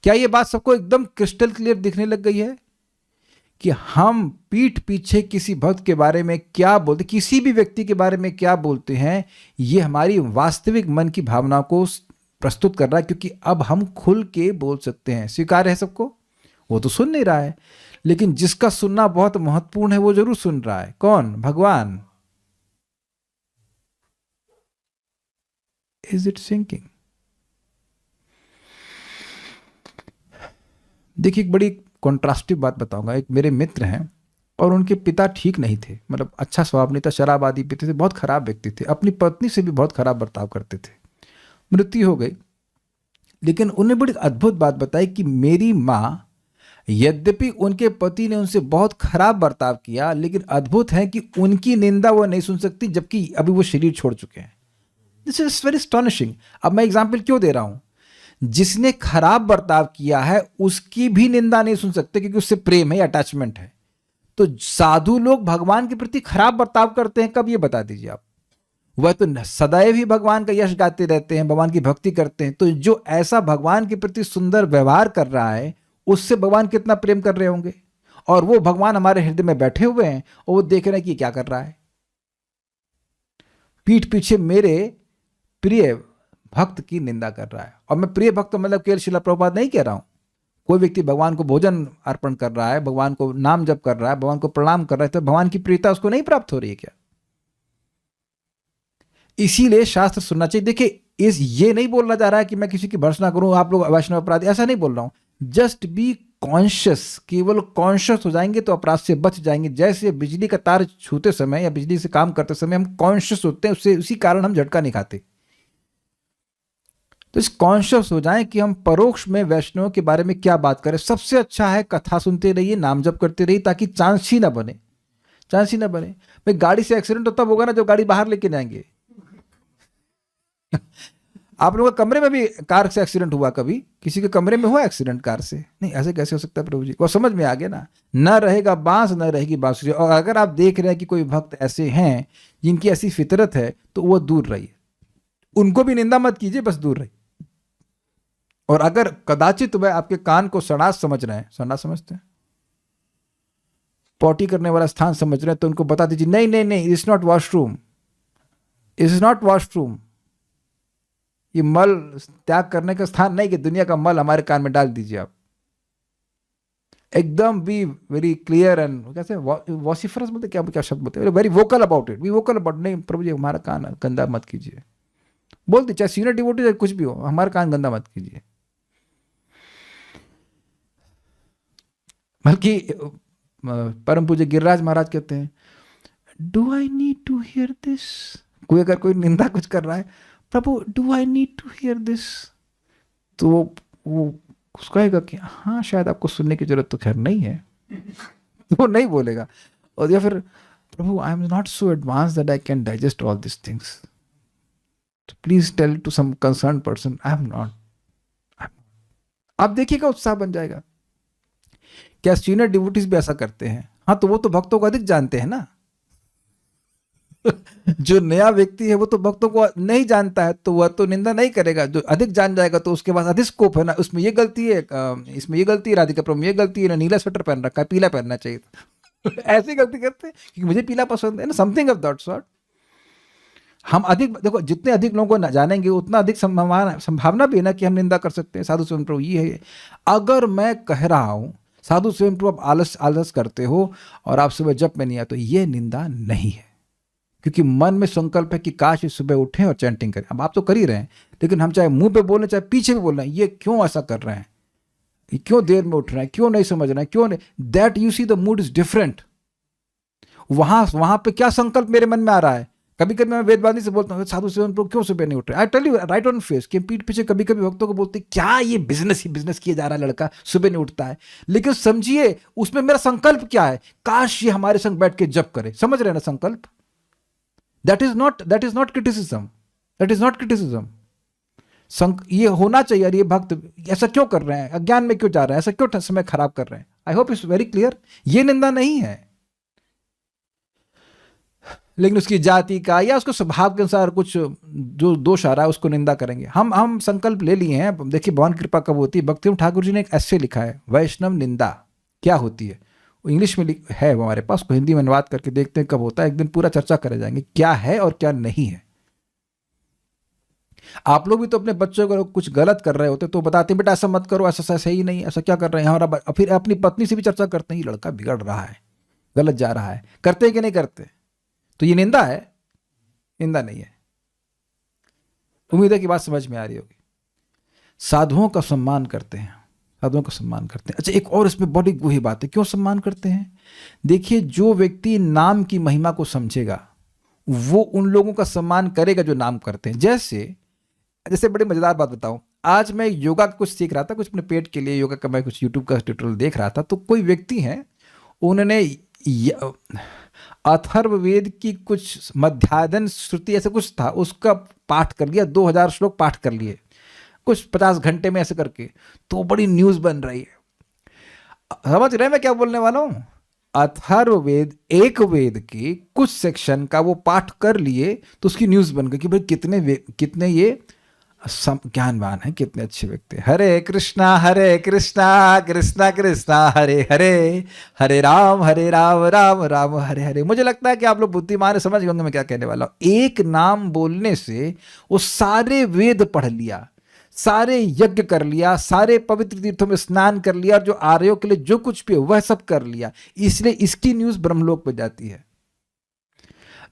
क्या ये बात सबको एकदम क्रिस्टल क्लियर दिखने लग गई है कि हम पीठ पीछे किसी भक्त के बारे में क्या बोलते, किसी भी व्यक्ति के बारे में क्या बोलते हैं, ये हमारी वास्तविक मन की भावना को प्रस्तुत कर रहा है, क्योंकि अब हम खुल के बोल सकते हैं। स्वीकार है सबको? वो तो सुन नहीं रहा है, लेकिन जिसका सुनना बहुत महत्वपूर्ण है वो जरूर सुन रहा है। कौन? भगवान। Is it sinking? देखिए एक बड़ी कॉन्ट्रास्टिव बात बताऊंगा। एक मेरे मित्र हैं और उनके पिता ठीक नहीं थे, मतलब अच्छा स्वभाव नहीं था, शराब आदि पीते थे, बहुत खराब व्यक्ति थे, अपनी पत्नी से भी बहुत खराब बर्ताव करते थे। मृत्यु हो गई, लेकिन उन्हें बड़ी अद्भुत बात बताई कि मेरी माँ, यद्यपि उनके पति ने उनसे बहुत खराब बर्ताव किया, लेकिन अद्भुत है कि उनकी निंदा वो नहीं सुन सकती, जबकि अभी वो शरीर छोड़ चुके हैं। This is very astonishing. अब मैं एग्जाम्पल क्यों दे रहा हूं? जिसने खराब बर्ताव किया है उसकी भी निंदा नहीं सुन सकते, क्योंकि उससे प्रेम है, अटैचमेंट है। तो साधु लोग भगवान के प्रति खराब बर्ताव करते हैं कब, ये बता दीजिए आप? वह तो सदैव ही भगवान का यश गाते रहते हैं, भगवान की भक्ति करते हैं। तो जो ऐसा भगवान के प्रति सुंदर व्यवहार कर रहा है उससे भगवान कितना प्रेम कर रहे होंगे। और वो भगवान हमारे हृदय में बैठे हुए हैं और वो देख रहे हैं कि क्या कर रहा है। पीठ पीछे मेरे प्रिय भक्त की निंदा कर रहा है। और मैं प्रिय भक्त मतलब केवल श्रील प्रभुपाद नहीं कह रहा हूं। कोई व्यक्ति भगवान को भोजन अर्पण कर रहा है, भगवान को नाम जप कर रहा है, भगवान को प्रणाम कर रहा है, तो भगवान की प्रियता उसको नहीं प्राप्त हो रही है क्या? इसीलिए शास्त्र सुनना चाहिए। देखिए ये नहीं बोलना जा रहा है कि मैं किसी की भर्त्सना करूं, आप लोग वैष्णव अपराधी, ऐसा नहीं बोल रहा हूं। Just be conscious. केवल कॉन्शियस हो जाएंगे तो अपराध से बच जाएंगे। जैसे बिजली का तार छूते समय या बिजली से काम करते समय हम कॉन्शियस होते हैं, उससे उसी कारण हम झटका नहीं खाते। तो इस कॉन्शियस हो जाएं कि हम परोक्ष में वैष्णव के बारे में क्या बात करें। सबसे अच्छा है कथा सुनते रहिए, नाम जप करते रहिए, ताकि चांस ही ना बने। भाई गाड़ी से एक्सीडेंट तो तब होगा ना जब गाड़ी बाहर लेके जाएंगे। आप लोगों के कमरे में भी कार से एक्सीडेंट हुआ? कभी किसी के कमरे में हुआ एक्सीडेंट कार से? नहीं, ऐसे कैसे हो सकता है प्रभु जी? वो समझ में आ गया ना, न रहेगा बांस न रहेगी बांसुरी। और अगर आप देख रहे हैं कि कोई भक्त ऐसे हैं जिनकी ऐसी फितरत है, तो वो दूर रहिए, उनको भी निंदा मत कीजिए, बस दूर रहिए। और अगर कदाचित वह आपके कान को सड़ास समझ रहे हैं, सड़ास समझते हैं, पॉटी करने वाला स्थान समझ रहे हैं, तो उनको बता दीजिए नहीं नहीं नहीं, it's not washroom, it's not washroom. ये मल त्याग करने का स्थान नहीं कि दुनिया का मल हमारे कान में डाल दीजिए आप। एकदम बी वेरी क्लियर एंड कैसे वॉसिफरस बोलते, क्या शब्द बोलते हैं, very vocal about it. We vocal about, नहीं प्रभु जी हमारा कान गंदा मत कीजिए। बोलते चाहे सीनियर डिवोटी चाहे कुछ भी हो, हमारा कान गंदा मत कीजिए। बल्कि परम पूज्य गिरिराज महाराज कहते हैं, do I need to hear this? कोई अगर कोई निंदा कुछ कर रहा है, प्रभु do I need to hear this? तो वो कहेगा कि हाँ शायद आपको सुनने की जरूरत तो खैर नहीं है। तो वो नहीं बोलेगा। और या फिर प्रभु I am not so advance that I can digest all this things, please tell to some concern person I am not. आप देखिएगा उत्साह बन जाएगा। क्या सीनियर डिवोटीज भी ऐसा करते हैं? हाँ, तो वो तो भक्तों को अधिक जानते हैं ना। जो नया व्यक्ति है वो तो भक्तों को नहीं जानता है, तो वह तो निंदा नहीं करेगा। जो अधिक जान जाएगा तो उसके पास अधिक स्कोप है ना, उसमें ये गलती है, इसमें ये गलती है, राधिका प्रभु ये गलती है ना, नीला स्वेटर पहन रखा है, पीला पहनना चाहिए था। ऐसी गलती करते हैं क्योंकि मुझे पीला पसंद है ना, समथिंग ऑफ दैट सॉर्ट। हम अधिक देखो, जितने अधिक लोगों को जानेंगे उतना अधिक संभावना भी है ना कि हम निंदा कर सकते हैं। साधु स्वयं प्रभु ये है। अगर मैं कह रहा हूं साधु स्वयं प्रभु आप आलस करते हो और आप सुबह जप में नहीं आते, तो ये निंदा नहीं है, क्योंकि मन में संकल्प है कि काश इस सुबह उठें और चैंटिंग करें। अब आप तो कर ही रहे हैं, लेकिन हम चाहे मुंह पे बोल चाहे पीछे भी बोल रहे हैं, ये क्यों ऐसा कर रहे हैं, क्यों देर में उठ रहे हैं, क्यों नहीं समझ रहे हैं, क्यों नहीं। That you see the mood is different. वहां पे क्या संकल्प मेरे मन में आ रहा है। कभी कभी मैं वेदवादी से बोलता हूँ, साधु सेवन प्रभु क्यों सुबह नहीं उठ रहे? I tell you right on face कि पीठ पीछे कभी कभी भक्तों को बोलते क्या ये बिजनेस ही बिजनेस किए जा रहा है, लड़का सुबह नहीं उठता है। लेकिन समझिए उसमें मेरा संकल्प क्या है, काश ये हमारे संग बैठ के जप करे। समझ रहे हैं ना संकल्प? That is not criticism, that is not criticism. ये होना चाहिए। और ये भक्त ऐसा क्यों कर रहे हैं, अज्ञान में क्यों जा रहे हैं, ऐसा क्यों समय खराब कर रहे हैं? I hope it's very clear. ये निंदा नहीं है, लेकिन उसकी जाति का या उसको स्वभाव के अनुसार कुछ जो दोष आ रहा है उसको निंदा करेंगे। हम संकल्प ले लिए हैं। देखिए भगवान की कृपा कब होती है। भक्ति ठाकुर जी ने एक ऐसे लिखा है, वैष्णव निंदा क्या होती है। वो इंग्लिश में है हमारे पास, को हिंदी में अनुवाद करके देखते हैं कब होता है। एक दिन पूरा चर्चा करे जाएंगे क्या है और क्या नहीं है। आप लोग भी तो अपने बच्चों को कुछ गलत कर रहे होते तो बताते हैं बेटा ऐसा मत करो, ऐसा सही नहीं, ऐसा क्या कर रहे हैं हमारा। फिर अपनी पत्नी से भी चर्चा करते हैं, ये लड़का बिगड़ रहा है, गलत जा रहा है। करते हैं कि नहीं करते? तो ये निंदा है? निंदा नहीं है। उम्मीद है कि बात समझ में आ रही होगी। साधुओं का सम्मान करते हैं, साधुओं का सम्मान करते हैं। अच्छा एक और इसमें बड़ी गूढ़ी बात है, क्यों सम्मान करते हैं? देखिए जो व्यक्ति नाम की महिमा को समझेगा वो उन लोगों का सम्मान करेगा जो नाम करते हैं। जैसे बड़ी मजेदार बात बताऊं, आज मैं योगा कुछ सीख रहा था, कुछ अपने पेट के लिए योगा का मैं कुछ यूट्यूब का ट्यूटोरियल देख रहा था। तो कोई व्यक्ति हैं, उन्होंने अथर्ववेद की कुछ मध्याह्न श्रुति ऐसे कुछ था, उसका पाठ कर लिया, 2000 श्लोक पाठ कर लिए कुछ 50 घंटे में ऐसे करके। तो बड़ी न्यूज बन रही है। समझ रहे हैं मैं क्या बोलने वाला हूं? अथर्ववेद एक वेद के कुछ सेक्शन का वो पाठ कर लिए तो उसकी न्यूज बन गई कि भाई कितने ये ज्ञानवान है, कितने अच्छे व्यक्ति। हरे कृष्णा कृष्णा कृष्णा हरे हरे, हरे राम राम राम हरे हरे। मुझे लगता है कि आप लोग बुद्धिमान है, समझ गए होंगे मैं क्या कहने वाला हूं। एक नाम बोलने से वो सारे वेद पढ़ लिया, सारे यज्ञ कर लिया, सारे पवित्र तीर्थों में स्नान कर लिया, और जो आर्यों के लिए जो कुछ भी है वह सब कर लिया। इसलिए इसकी न्यूज ब्रह्मलोक पे जाती है।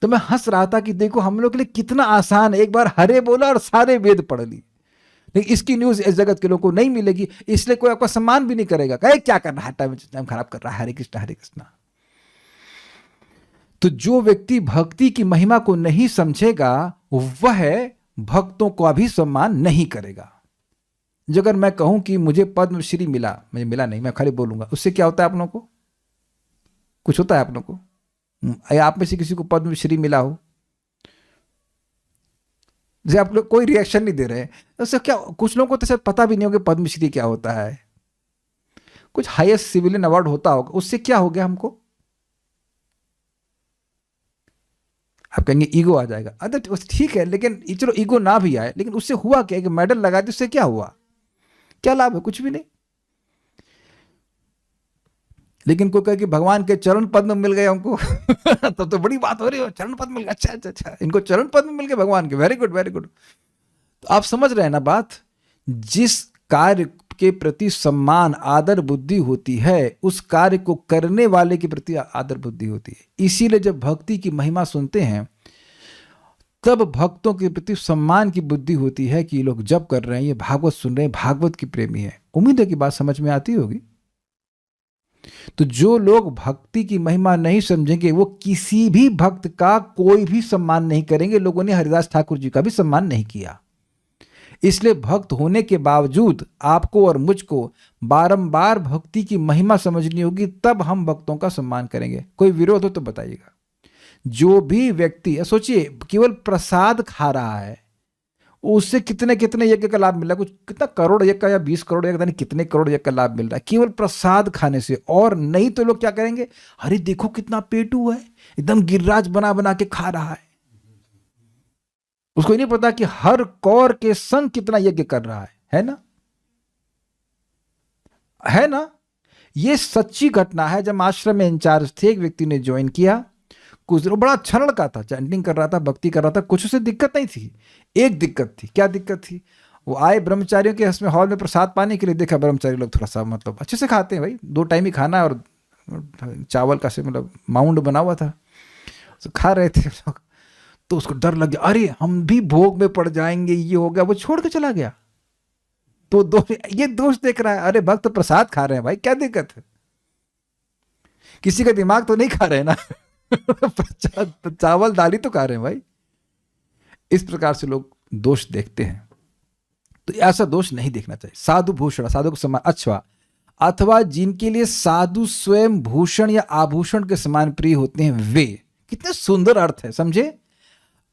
तो मैं हंस रहा था कि देखो हम लोग के लिए कितना आसान है, एक बार हरे बोला और सारे वेद पढ़ ली। लेकिन इसकी न्यूज इस जगत के लोगों को नहीं मिलेगी, इसलिए कोई आपका सम्मान भी नहीं करेगा। कहे क्या कर रहा है, टाइम खराब कर रहा है, हरे कृष्णा। तो जो व्यक्ति भक्ति की महिमा को नहीं समझेगा वह भक्तों का भी सम्मान नहीं करेगा। जो अगर मैं कहूं कि मुझे पद्मश्री मिला, मुझे मिला नहीं, मैं खाली बोलूंगा, उससे क्या होता है? आप लोगों को कुछ होता है? आप लोगों को, आप में से किसी को पद्मश्री मिला हो, जैसे आप लोग कोई रिएक्शन नहीं दे रहे, उससे क्या? कुछ लोगों को तो शायद पता भी नहीं होगा पद्मश्री क्या होता है। कुछ हाईएस्ट सिविलियन अवार्ड होता होगा, उससे क्या हो गया हमको? आप कहेंगे ईगो आ जाएगा। अरे ठीक है, लेकिन चलो ईगो ना भी आए, लेकिन उससे हुआ क्या? कि मेडल लगा दी, उससे क्या हुआ? क्या लाभ है? कुछ भी नहीं। लेकिन कोई कहे कि भगवान के चरण पद्म मिल गए हमको तब तो बड़ी बात हो रही है, चरण पद्म मिल गया, अच्छा, इनको चरण पद्म मिल गए भगवान के, वेरी गुड। तो आप समझ रहे हैं ना बात? जिस कार्य के प्रति सम्मान आदर बुद्धि होती है उस कार्य को करने वाले के प्रति आदर बुद्धि होती है। इसीलिए जब भक्ति की महिमा सुनते हैं तब भक्तों के प्रति सम्मान की बुद्धि होती है कि ये लोग जब कर रहे हैं, ये भागवत सुन रहे हैं, भागवत की प्रेमी है। उम्मीद है कि बात समझ में आती होगी। तो जो लोग भक्ति की महिमा नहीं समझेंगे वो किसी भी भक्त का कोई भी सम्मान नहीं करेंगे। लोगों ने हरिदास ठाकुर जी का भी सम्मान नहीं किया। इसलिए भक्त होने के बावजूद आपको और मुझको बारंबार भक्ति की महिमा समझनी होगी, तब हम भक्तों का सम्मान करेंगे। कोई विरोध हो तो बताइएगा। जो भी व्यक्ति, सोचिए, केवल प्रसाद खा रहा है, उससे कितने कितने यज्ञ का लाभ मिल रहा है, कुछ कितना करोड़ यज्ञ का या 20 करोड़ यज्ञ, कितने करोड़ यज्ञ का लाभ मिल रहा है केवल प्रसाद खाने से। और नहीं तो लोग क्या करेंगे, अरे देखो कितना पेटू है, एकदम गिरिराज बना बना के खा रहा है। उसको नहीं पता कि हर कौर के संग कितना यज्ञ कर रहा है ना? है ना? ये सच्ची घटना है। जब आश्रम में इंचार्ज थे, एक व्यक्ति ने ज्वाइन किया, कुछ बड़ा अच्छा लड़का था, चैंटिंग कर रहा था, भक्ति कर रहा था, कुछ उसे दिक्कत नहीं थी। एक दिक्कत थी। क्या दिक्कत थी? वो आए ब्रह्मचारियों के इसमें हॉल में प्रसाद पाने के लिए, देखा ब्रह्मचारी लोग थोड़ा सा मतलब अच्छे से खाते हैं भाई, 2 टाइम ही खाना, और चावल का से मतलब माउंड बना हुआ था, तो खा रहे थे लोग। तो उसको डर लग गया, अरे हम भी भोग में पड़ जाएंगे, ये हो गया, वो छोड़ के चला गया। तो ये दोष देख रहा है, अरे भक्त प्रसाद खा रहे हैं भाई, क्या दिक्कत है? किसी का दिमाग तो नहीं खा रहे ना चावल दाल ही तो खा रहे हैं भाई। इस प्रकार से लोग दोष देखते हैं, तो ऐसा दोष नहीं देखना चाहिए। साधु भूषण, साधु को समान, अच्छा, अथवा जिनके लिए साधु स्वयं भूषण या आभूषण के समान प्रिय होते हैं वे। कितने सुंदर अर्थ है, समझे।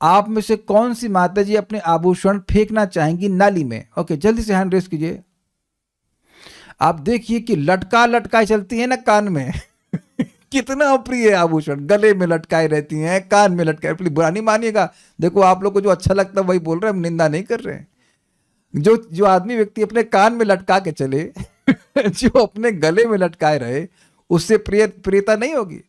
आप में से कौन सी माता जी अपने आभूषण फेंकना चाहेंगी नाली में? ओके, जल्दी से हैंड रेस कीजिए। आप देखिए कि लटका लटकाए चलती है ना कान में कितना अप्रिय है आभूषण, गले में लटकाए रहती हैं, कान में लटकाए। प्लीज बुरा नहीं मानिएगा, देखो आप लोग को जो अच्छा लगता है वही बोल रहे हैं, हम निंदा नहीं कर रहे हैं। जो आदमी व्यक्ति अपने कान में लटका के चले जो अपने गले में लटकाए रहे, उससे प्रियता नहीं होगी।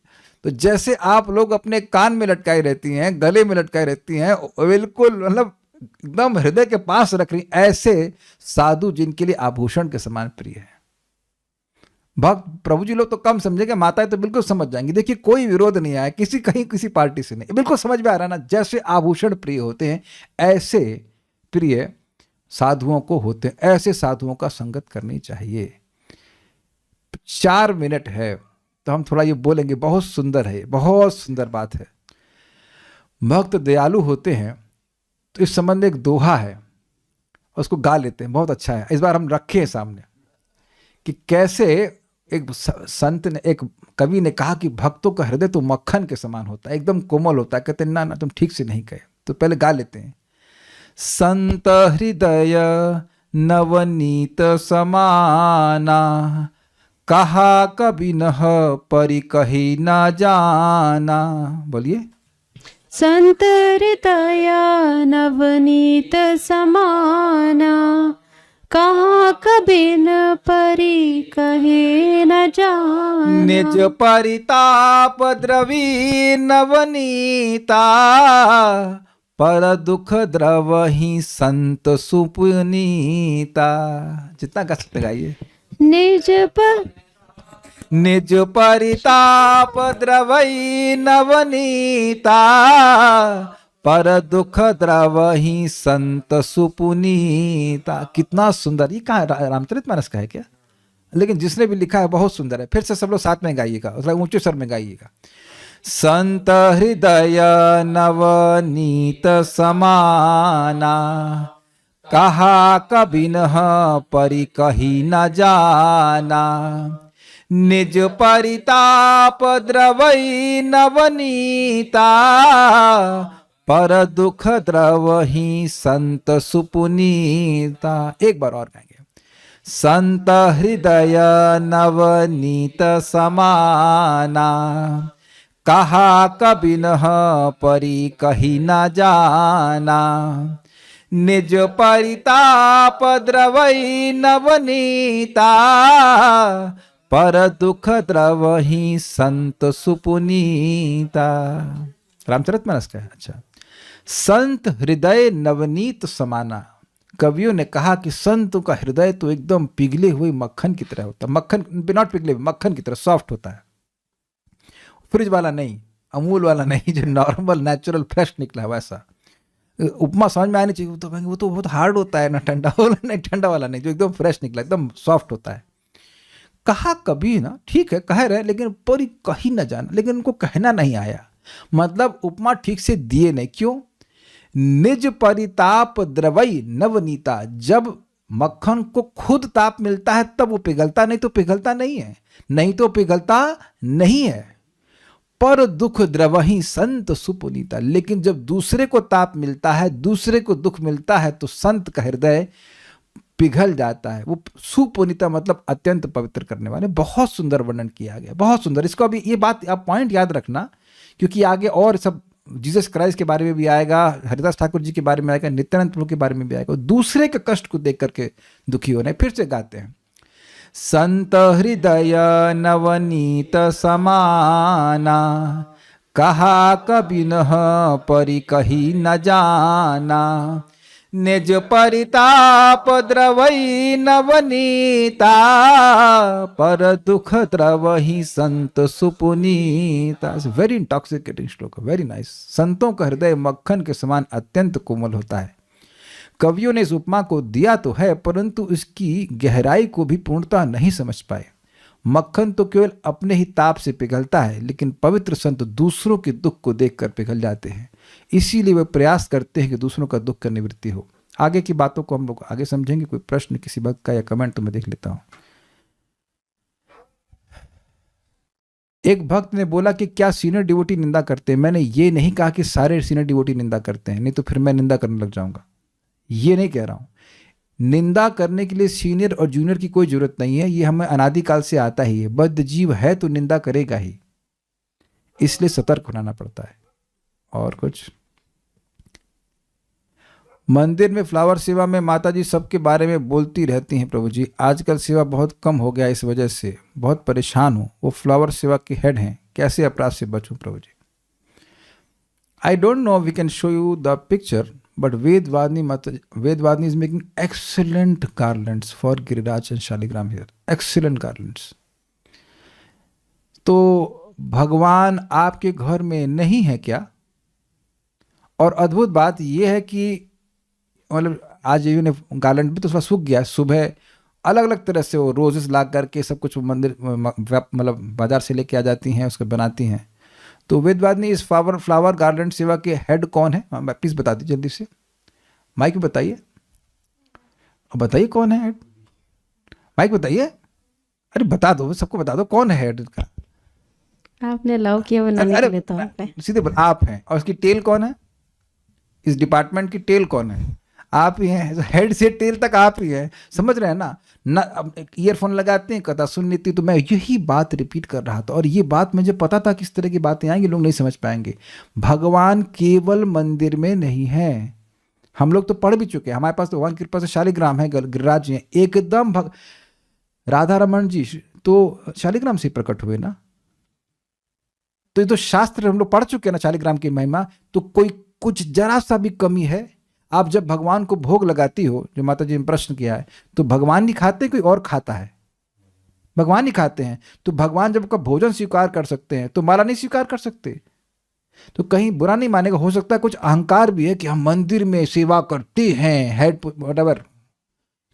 तो जैसे आप लोग अपने कान में लटकाई रहती हैं, गले में लटकाई रहती हैं, बिल्कुल मतलब एकदम हृदय के पास रख रही, ऐसे साधु जिनके लिए आभूषण के समान प्रिय है। भक्त प्रभु जी लोग तो कम समझेंगे, माताएं तो बिल्कुल समझ जाएंगी। देखिए कोई विरोध नहीं आया किसी पार्टी से नहीं, बिल्कुल समझ में आ रहा ना। जैसे आभूषण प्रिय होते हैं ऐसे प्रिय साधुओं को होते हैं, ऐसे साधुओं का संगत करनी चाहिए। 4 मिनट है तो हम थोड़ा ये बोलेंगे, बहुत सुंदर है, बहुत सुंदर बात है। भक्त दयालु होते हैं तो इस संबंध में एक दोहा है, उसको गा लेते हैं, बहुत अच्छा है। इस बार हम रखे हैं सामने कि कैसे एक संत ने, एक कवि ने कहा कि भक्तों का हृदय तो मक्खन के समान होता है, एकदम कोमल होता है। कहते ना तुम ठीक से नहीं कहे, तो पहले गा लेते हैं। संत हृदय नवनीत समाना, कहा कभी न परि कही न जाना। बोलिए। संत हृदय नवनीत समाना, कहा कभी न परि कहे न जाना। निज परिताप द्रवी नवनीता, पर दुख द्रवहि संत सुपुनीता। जितना गा सकते गाइए। निज परिताप द्रवई नवनीता, पर दुख द्रवहि संत सुपुनीता। कितना सुंदर, ये कहाँ रामचरितमानस का है क्या? लेकिन जिसने भी लिखा है बहुत सुंदर है। फिर से सब लोग साथ में गाइएगा, मतलब ऊंचे स्वर में गाइएगा। संत हृदय नवनीत समाना, कहा कभी न परि कही न जाना। निज परिताप द्रवई नवनीता, पर दुख द्रवहि संत सुपुनीता। एक बार और गाएंगे। संत हृदय नवनीत समाना, कहा कभी न परि कही न जाना। निज परिताप द्रवई नवनीता, पर दुख द्रवहि संत सुपुनीता। रामचरितमानस का है। अच्छा, संत हृदय नवनीत समाना। कवियों ने कहा कि संतों का हृदय तो एकदम पिघले हुए मक्खन की तरह होता है। मक्खन नॉट पिघले, मक्खन की तरह सॉफ्ट होता है, फ्रिज वाला नहीं, अमूल वाला नहीं, जो नॉर्मल नेचुरल फ्रेश निकला है वैसा। उपमा समझ में आनी चाहिए, तो कहेंगे वो तो बहुत हार्ड होता है ना, ठंडा वाला नहीं, ठंडा वाला नहीं, जो एकदम फ्रेश निकला, एकदम सॉफ्ट होता है। कहा कभी ना, ठीक है कह रहे, लेकिन परि कही न जाना, लेकिन उनको कहना नहीं आया। मतलब उपमा ठीक से दिए नहीं। क्यों? निज परिताप द्रवई नवनीता। जब मक्खन को खुद ताप मिलता है तब वो पिघलता, नहीं तो पिघलता नहीं है, नहीं तो पिघलता नहीं है। पर दुख द्रवहि संत सुपुनीता। लेकिन जब दूसरे को ताप मिलता है, दूसरे को दुख मिलता है, तो संत का हृदय पिघल जाता है। वो सुपुनीता मतलब अत्यंत पवित्र करने वाले। बहुत सुंदर वर्णन किया गया, बहुत सुंदर। इसको अभी ये बात आप पॉइंट याद रखना, क्योंकि आगे और सब जीसस क्राइस्ट के बारे में भी आएगा, हरिदास ठाकुर जी के बारे में आएगा, नित्यानंद प्रभु के बारे में भी आएगा। दूसरे के कष्ट को देख करके दुखी होना है। फिर से गाते हैं। संत हृदय नवनीत समाना, कहा कभी न परि कही न जाना। निज परिताप द्रवई नवनीता, पर दुख द्रवहि संत सुपुनीता। वेरी इंटॉक्सिकेटिंग श्लोक, वेरी नाइस। संतों का हृदय मक्खन के समान अत्यंत कोमल होता है। कवियों ने इस उपमा को दिया तो है, परंतु इसकी गहराई को भी पूर्णतः नहीं समझ पाए। मक्खन तो केवल अपने ही ताप से पिघलता है, लेकिन पवित्र संत दूसरों के दुख को देखकर पिघल जाते हैं। इसीलिए वे प्रयास करते हैं कि दूसरों का दुख का निवृत्ति हो। आगे की बातों को हम लोग आगे समझेंगे। कोई प्रश्न किसी भक्त का या कमेंट तो मैं देख लेता हूं। एक भक्त ने बोला कि क्या सीनियर डिवोटी निंदा करते हैं? मैंने ये नहीं कहा कि सारे सीनियर डिवोटी निंदा करते हैं, नहीं तो फिर मैं निंदा करने लग जाऊंगा। ये नहीं कह रहा हूं। निंदा करने के लिए सीनियर और जूनियर की कोई जरूरत नहीं है, ये हमें अनादिकाल से आता ही है। बद्ध जीव है तो निंदा करेगा ही, इसलिए सतर्क होना पड़ता है। और कुछ? मंदिर में फ्लावर सेवा में माता जी सबके बारे में बोलती रहती हैं प्रभु जी। आजकल सेवा बहुत कम हो गया, इस वजह से बहुत परेशान हूं। वो फ्लावर सेवा के हेड हैं, कैसे अपराध से बचूं प्रभु जी? I don't know, we can show you the picture, but Vedvadini is making excellent garlands for Giriraj and Shaligram here. Excellent garlands. तो भगवान आपके घर में नहीं है क्या? और अद्भुत बात यह है कि मतलब आज इन्हें गार्लैंड भी तो थोड़ा सूख गया। सुबह अलग अलग तरह से वो रोजेस ला करके सब कुछ मंदिर मतलब बाजार से लेके आ जाती हैं, उसको बनाती हैं। तो वेदवादिनी इस फ्लावर गार्लैंड सेवा के हेड कौन है? प्लीज बता दीजिए जल्दी से, माइक बताइए, बताइए कौन है हेड? माइक बताइए, अरे बता दो, सबको बता दो कौन है हेड का। आपने अलाउ किया, वो नहीं लेता हूं। सीधे बोल, आप हैं। और इसकी टेल कौन है? इस डिपार्टमेंट की टेल कौन है? आप ही हैं। हेड से टेल तक आप ही हैं, समझ रहे हैं ना? ईयरफोन लगाते हैं, कथा सुन लेती। तो मैं यही बात रिपीट कर रहा था, और ये बात मुझे पता था किस तरह की बातें आएंगी, लोग नहीं समझ पाएंगे। भगवान केवल मंदिर में नहीं है। हम लोग तो पढ़ भी चुके हैं, हमारे पास तो भगवान की कृपा से शालिग्राम है, गिरिराज जी हैं एकदम। राधा रमन जी तो शालिग्राम से प्रकट हुए ना। तो ये तो शास्त्र हम लोग पढ़ चुके हैं ना शालिग्राम की महिमा। तो कोई कुछ जरा सा भी कमी है? आप जब भगवान को भोग लगाती हो, जो माता जी ने प्रश्न किया है, तो भगवान नहीं खाते, कोई और खाता है? भगवान ही खाते हैं। तो भगवान जब का भोजन स्वीकार कर सकते हैं तो माला नहीं स्वीकार कर सकते? तो कहीं बुरा नहीं मानेगा। हो सकता है कुछ अहंकार भी है कि हम मंदिर में सेवा करते हैं, हेड व्हाटएवर,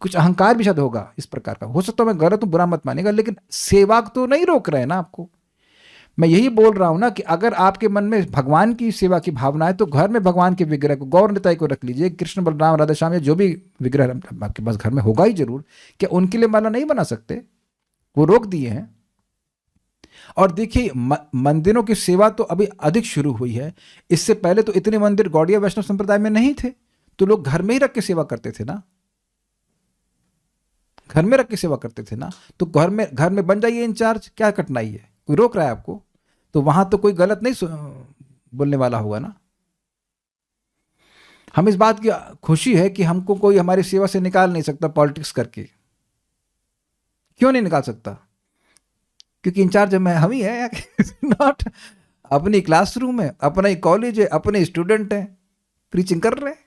कुछ अहंकार भी शायद होगा इस प्रकार का। हो सकता है मैं गलत हूं, बुरा मत मानेगा, लेकिन सेवा तो नहीं रोक रहे हैं ना आपको। मैं यही बोल रहा हूं ना कि अगर आपके मन में भगवान की सेवा की भावना है तो घर में भगवान के विग्रह को, गौर निताई को रख लीजिए। कृष्ण बलराम राधा श्याम या जो भी विग्रह आपके पास घर में होगा ही जरूर। क्या उनके लिए माला नहीं बना सकते? वो रोक दिए हैं। और देखिए मंदिरों की सेवा तो अभी अधिक शुरू हुई है। इससे पहले तो इतने मंदिर गौड़िया वैष्णव संप्रदाय में नहीं थे, तो लोग घर में ही रख के सेवा करते थे ना। घर में रख के सेवा करते थे ना। तो घर में बन जाइए इंचार्ज, क्या कठिनाई है? कोई रोक रहा है आपको? तो वहां तो कोई गलत नहीं बोलने वाला होगा ना। हम इस बात की खुशी है कि हमको कोई हमारी सेवा से निकाल नहीं सकता पॉलिटिक्स करके। क्यों नहीं निकाल सकता? क्योंकि इंचार्ज हम ही है। नॉट अपनी क्लासरूम है, अपना ही कॉलेज है, अपने स्टूडेंट हैं, प्रीचिंग कर रहे हैं।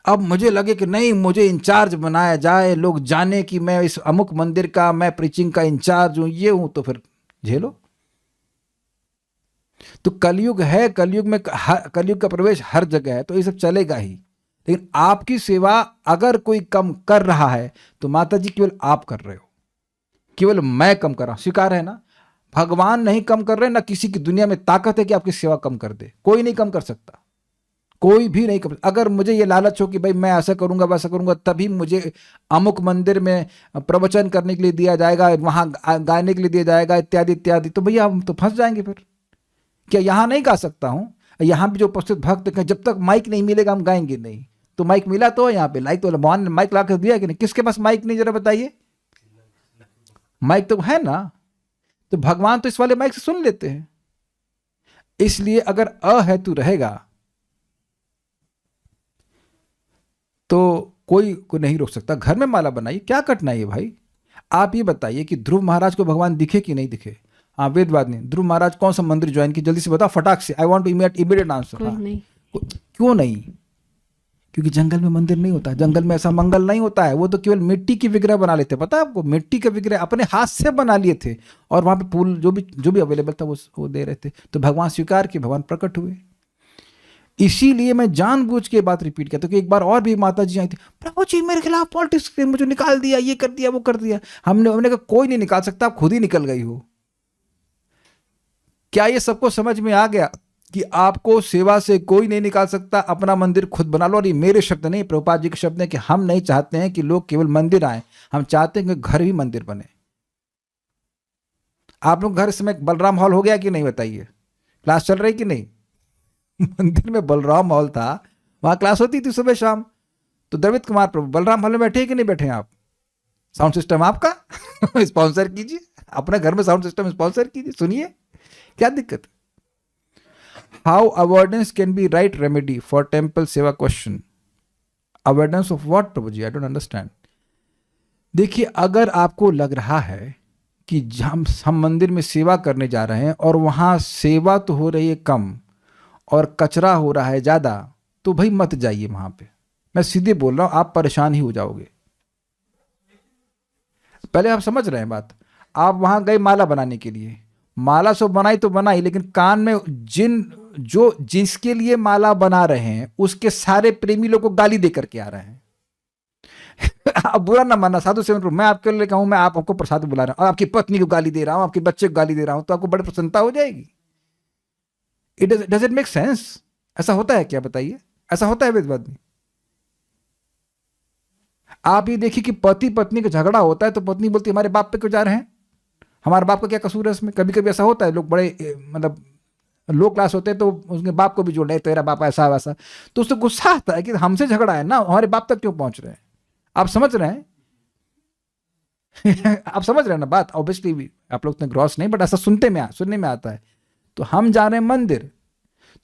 अब मुझे लगे कि नहीं, मुझे इंचार्ज बनाया जाए, लोग जाने कि मैं इस अमुक मंदिर का, मैं प्रीचिंग का इंचार्ज हूं, ये हूं, तो फिर झेलो। तो कलयुग है, कलयुग का प्रवेश हर जगह है, तो ये सब चलेगा ही। लेकिन आपकी सेवा अगर कोई कम कर रहा है तो माता जी केवल आप कर रहे हो, केवल मैं कम कर रहा हूं। स्वीकार है ना? भगवान नहीं कम कर रहे, ना किसी की दुनिया में ताकत है कि आपकी सेवा कम कर दे। कोई नहीं कम कर सकता, कोई भी नहीं कर सकता। अगर मुझे ये लालच हो कि भाई मैं ऐसा करूंगा वैसा करूंगा, तभी मुझे अमुक मंदिर में प्रवचन करने के लिए दिया जाएगा, वहां गाने के लिए दिया जाएगा, इत्यादि इत्यादि, तो भैया हम तो फंस जाएंगे। फिर क्या यहां नहीं गा सकता हूं? यहां भी जो उपस्थित भक्त, जब तक माइक नहीं मिलेगा हम गाएंगे नहीं। तो माइक मिला तो यहाँ पे, लाइक तो भगवान ने माइक ला कर दिया कि नहीं? किसके पास माइक नहीं, जरा बताइए। माइक तो है ना, तो भगवान तो इस वाले माइक से सुन लेते हैं। इसलिए अगर अहेतु रहेगा तो कोई को नहीं रोक सकता। घर में माला बनाइए, क्या कठिनाई है भाई? आप ये बताइए कि ध्रुव महाराज को भगवान दिखे कि नहीं दिखे? हाँ, वेदवादिनी, ध्रुव महाराज कौन सा मंदिर ज्वाइन की? जल्दी से बताओ, फटाक से। I want to immediate answer. क्यों नहीं? क्योंकि जंगल में मंदिर नहीं होता, जंगल में ऐसा मंगल नहीं होता है। वो तो केवल मिट्टी की विग्रह बना लेते, पता है आपको? मिट्टी के विग्रह अपने हाथ से बना लिए थे, और वहां पे फूल जो भी अवेलेबल था वो दे रहे थे। तो भगवान स्वीकार किए, भगवान प्रकट हुए। इसीलिए मैं जानबूझ के बात रिपीट किया, तो कि एक बार और भी माता जी आई थी, प्रभु जी मेरे खिलाफ पॉलिटिक्स के मुझे निकाल दिया, ये कर दिया वो कर दिया। हमने कहा कोई नहीं निकाल सकता, आप खुद ही निकल गई हो। क्या ये सबको समझ में आ गया कि आपको सेवा से कोई नहीं निकाल सकता, अपना मंदिर खुद बना लो। और ये मेरे शब्द नहीं, प्रभुपाद जी के शब्द हैं कि हम नहीं चाहते हैं कि लोग केवल मंदिर आए, हम चाहते हैं कि घर भी मंदिर बने। आप लोग घर समय बलराम हॉल हो गया कि नहीं बताइए, क्लास चल रही कि नहीं? मंदिर में बलराम हॉल था, वहां क्लास होती थी सुबह शाम। तो द्रवित कुमार प्रभु बलराम हॉल में बैठे हैं कि नहीं बैठे हैं आप? साउंड सिस्टम आपका स्पॉन्सर कीजिए, अपने घर में साउंड सिस्टम स्पॉन्सर कीजिए, सुनिए, क्या दिक्कत? How avoidance can be right remedy for temple सेवा क्वेश्चन। अवॉइडेंस ऑफ व्हाट प्रभु जी? I don't understand. देखिए, अगर आपको लग रहा है कि हम मंदिर में सेवा करने जा रहे हैं और वहां सेवा तो हो रही है कम और कचरा हो रहा है ज्यादा, तो भाई मत जाइए वहां पे। मैं सीधे बोल रहा हूं, आप परेशान ही हो जाओगे। पहले आप समझ रहे हैं बात। आप वहां गए माला बनाने के लिए, माला सो बनाई तो बनाई, लेकिन कान में जिसके लिए माला बना रहे हैं उसके सारे प्रेमी लोग को गाली दे करके आ रहे हैं। आप बुरा ना मानना, साधु सेवन मैं आपके लिए कहूं, मैं आपको प्रसाद बुला रहा हूं और आपकी पत्नी को गाली दे रहा हूं, आपके बच्चे को गाली दे रहा हूं, तो आपको बड़ी प्रसन्नता हो जाएगी। Does it make sense? ऐसा होता है क्या बताइए? ऐसा होता है वेदवाद में? आप ये देखिए कि पति पत्नी का झगड़ा होता है तो पत्नी बोलती है हमारे बाप पे क्यों जा रहे हैं, हमारे बाप का क्या कसूर है इसमें। कभी कभी ऐसा होता है, लोग बड़े मतलब लो क्लास होते हैं तो उसके बाप को भी जोड़ रहे, तेरा बाप ऐसा वैसा, तो उससे गुस्सा आता है कि हमसे झगड़ा है ना, हमारे बाप तक क्यों पहुंच रहे हैं। आप समझ रहे हैं? आप समझ रहे हैं ना बात? ऑब्वियसली आप लोग इतने ग्रॉस नहीं, बट ऐसा सुनने में आता है। तो हम जा रहे हैं मंदिर,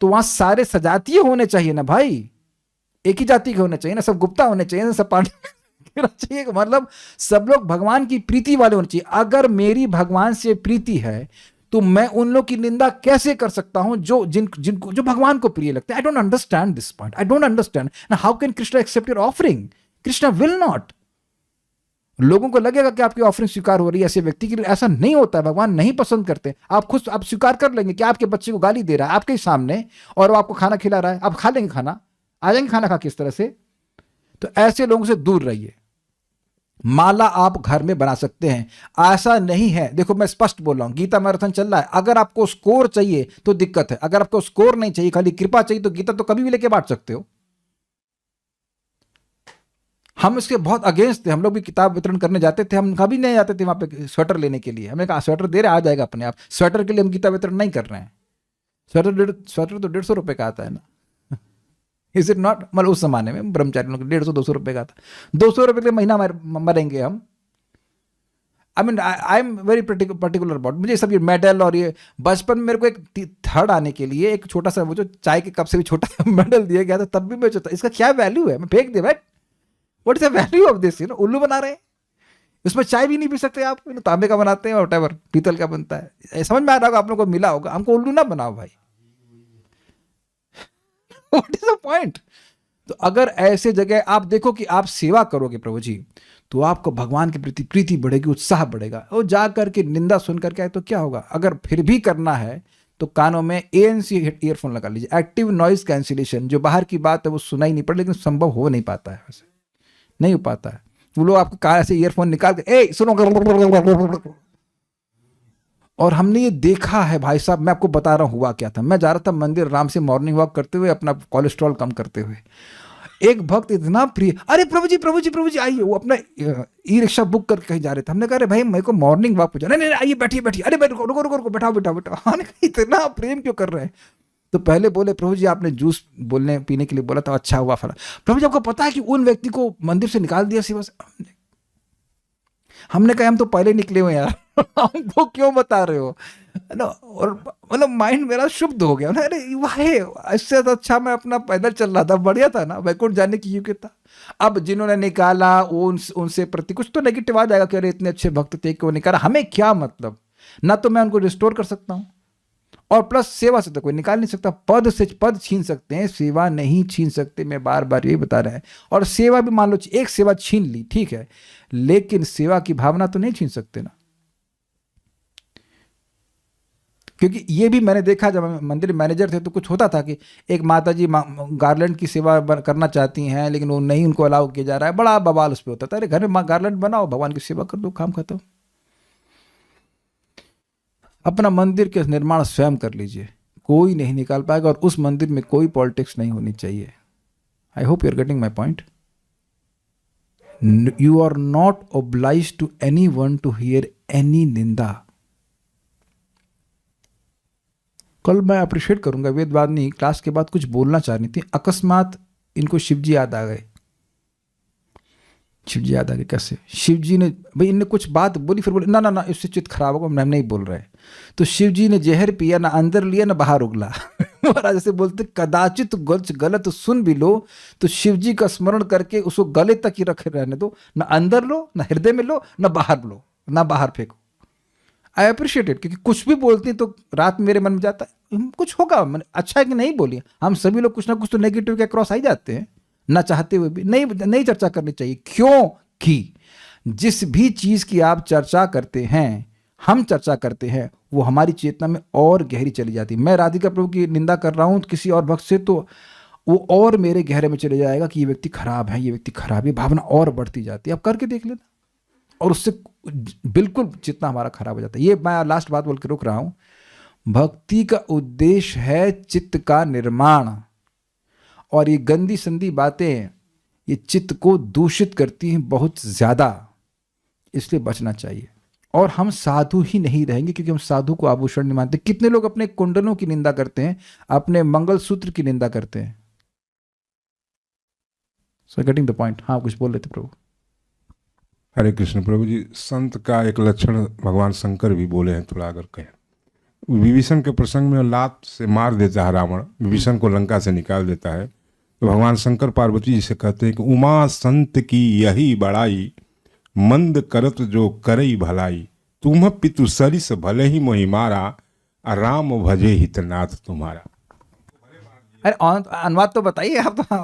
तो वहां सारे सजातीय होने चाहिए ना भाई, एक ही जाति के होने चाहिए ना, सब गुप्ता होने चाहिए ना, सब पांडे चाहिए, मतलब सब लोग भगवान की प्रीति वाले होने चाहिए। अगर मेरी भगवान से प्रीति है तो मैं उन लोग की निंदा कैसे कर सकता हूं जो जिनको जो भगवान को प्रिय लगता है। I don't understand this point, I don't understand. How can Krishna accept your offering? Krishna will not. लोगों को लगेगा कि आपकी ऑफरिंग स्वीकार हो रही है, ऐसे व्यक्ति के लिए ऐसा नहीं होता है, भगवान नहीं पसंद करते। आप खुद आप स्वीकार कर लेंगे कि आपके बच्चे को गाली दे रहा है आपके सामने और वो आपको खाना खिला रहा है, आप खा लेंगे खाना, आ जाएंगे खाना खा किस तरह से। तो ऐसे लोगों से दूर रहिए। माला आप घर में बना सकते हैं, ऐसा नहीं है। देखो मैं स्पष्ट बोल रहा हूं, गीता मैराथन चल रहा है, अगर आपको स्कोर चाहिए तो दिक्कत है, अगर आपको स्कोर नहीं चाहिए खाली कृपा चाहिए तो गीता तो कभी भी लेके बांट सकते हो। हम इसके बहुत अगेंस्ट थे, हम लोग भी किताब वितरण करने जाते थे, हम कभी नहीं जाते थे वहां पे स्वेटर लेने के लिए। हमने कहा स्वेटर दे रहे आ जाएगा अपने आप, स्वेटर के लिए हम गीता वितरण नहीं कर रहे हैं। स्वेटर तो 150 रुपए का आता है ना, इज इट नॉट? मतलब उस जमाने में ब्रह्मचारी लोग 150-200 रुपए का था, 200 रुपए के महीना मरेंगे हम। I mean I am very particular about, मुझे सब ये मेडल और ये बचपन में मेरे को एक थर्ड आने के लिए एक छोटा सा वो जो चाय के कप से भी छोटा मेडल दिया गया था, तब भी मैं सोचता इसका क्या वैल्यू है, मैं फेंक दे भाई। What is the value of this? उल्लू बना रहे हैं, उसमें चाय भी नहीं पी सकते आप, तांबे का बनाते हैं और वटेवर पीतल का बनता है। समझ में आ रहा होगा आप लोगों को, मिला होगा। हमको उल्लू ना बनाओ भाई। What is the point? तो अगर ऐसे जगह आप देखो कि आप सेवा करोगे प्रभु जी, तो आपको भगवान के प्रति प्रीति बढ़ेगी, उत्साह बढ़ेगा। और जा करके निंदा सुन करके आए तो क्या होगा? अगर फिर भी करना है तो कानों में ANC ईयरफोन लगा लीजिए, एक्टिव नॉइज कैंसिलेशन। जो बाहर की बात है वो सुनाई नहीं पड़, लेकिन संभव हो नहीं पाता है, वैसे नहीं हो पाता है। वो लोग आपको कार से ईयरफोन निकाल के ए सुनो, और हमने ये देखा है भाई साहब। मैं आपको बता रहा हूं हुआ क्या था। मैं जा रहा था मंदिर राम से मॉर्निंग वॉक करते हुए, अपना कोलेस्ट्रॉल कम करते हुए। एक भक्त इतना प्रिय, अरे प्रभु जी आइए, वो अपना ई रिक्शा बुक करके कहीं जा रहे थे। हमने कहा अरे भाई मेरे को मॉर्निंग वॉक पे जाना, नहीं आइए बैठिए, अरे रुको बैठाओ। हमने कहा इतना प्रेम क्यों कर रहे हैं? तो पहले बोले प्रभु जी आपने जूस बोलने पीने के लिए बोला था, अच्छा हुआ फला। प्रभु जी आपको पता है कि उन व्यक्ति को मंदिर से निकाल दिया सेवा से। हमने कहा हम तो पहले निकले हुए यार, हमको क्यों बता रहे हो ना। और मतलब माइंड मेरा शुद्ध हो गया। अरे वाह, इससे अच्छा मैं अपना पैदल चल रहा था, बढ़िया था ना, वैकुंठ जाने की योग्यता। अब जिन्होंने निकाला उनसे प्रति कुछ तो नेगेटिव आ जाएगा कि अरे इतने अच्छे भक्त थे क्यों निकाला। हमें क्या मतलब, ना तो मैं उनको रिस्टोर कर सकता हूं, और प्लस सेवा से तो कोई निकाल नहीं सकता। पद से पद छीन सकते हैं, सेवा नहीं छीन सकते। मैं बार बार यही बता रहा है। और सेवा भी मान लो एक सेवा छीन ली ठीक है, लेकिन सेवा की भावना तो नहीं छीन सकते ना। क्योंकि ये भी मैंने देखा, जब हम मंदिर मैनेजर थे तो कुछ होता था कि एक माता जी गार्लैंड की सेवा करना चाहती हैं, लेकिन वो नहीं, उनको अलाउ किया जा रहा है, बड़ा बवाल उस पर होता था। अरे घर में गार्लैंड बनाओ, भगवान की सेवा कर दो, काम खत्म। अपना मंदिर के निर्माण स्वयं कर लीजिए, कोई नहीं निकाल पाएगा, और उस मंदिर में कोई पॉलिटिक्स नहीं होनी चाहिए। I hope you are getting my point. You are not obliged to anyone to hear any निंदा। कल मैं अप्रिशिएट करूंगा, वेदवादिनी क्लास के बाद कुछ बोलना चाह रही थी, अकस्मात इनको शिवजी याद आ गए। शिवजी याद आ गए कैसे? शिवजी ने, भाई इनने कुछ बात बोली, फिर बोले ना ना ना इससे चित्त खराब होगा, हम नहीं बोल रहे। तो शिवजी ने जहर पिया, ना अंदर लिया ना बाहर उगला। महाराज जैसे बोलते, कदाचित गलत सुन भी लो तो शिवजी का स्मरण करके उसको गले तक ही रखे रहने दो, ना अंदर लो, ना हृदय में लो, ना बाहर लो, ना बाहर फेंको। आई अप्रिशिएट इट, क्योंकि कुछ भी बोलती हैं तो रात मेरे मन में जाता है कुछ होगा, मैंने अच्छा है कि नहीं बोली। हम सभी लोग कुछ ना कुछ तो नेगेटिव के क्रॉस आ ही जाते हैं, ना चाहते हुए भी। नहीं चर्चा करनी चाहिए, क्योंकि जिस भी चीज की आप चर्चा करते हैं, हम चर्चा करते हैं, वो हमारी चेतना में और गहरी चली जाती है। मैं राधिका प्रभु की निंदा कर रहा हूं किसी और भक्त से, तो वो और मेरे गहरे में चले जाएगा कि ये व्यक्ति खराब है, ये व्यक्ति खराब है, भावना और बढ़ती जाती है। आप करके देख लेना, और उससे बिल्कुल चेतना हमारा खराब हो जाता है। ये मैं लास्ट बात बोल के रुक रहा हूं। भक्ति का उद्देश्य है चित्त का निर्माण, और ये गंदी संदी बातें ये चित्त को दूषित करती हैं बहुत ज्यादा, इसलिए बचना चाहिए। और हम साधु ही नहीं रहेंगे, क्योंकि हम साधु को आभूषण नहीं मानते। कितने लोग अपने कुंडलों की निंदा करते हैं, अपने मंगलसूत्र की निंदा करते हैं। So getting the point. हाँ, कुछ बोल रहे थे प्रभु। हरे कृष्ण प्रभु जी, संत का एक लक्षण भगवान शंकर भी बोले हैं, थोड़ा अगर कहें। विभीषण के प्रसंग में लात से मार देता है रावण, विभीषण को लंका से निकाल देता है, तो भगवान शंकर पार्वती जी से कहते हैं कि उमा संत की यही बड़ाई, मंद करत जो करई भलाई, तुम पितु सरिस भले ही मोहि मारा, राम भजे हितनाथ तुम्हारा। अरे अनुवाद तो बताइए आप। तो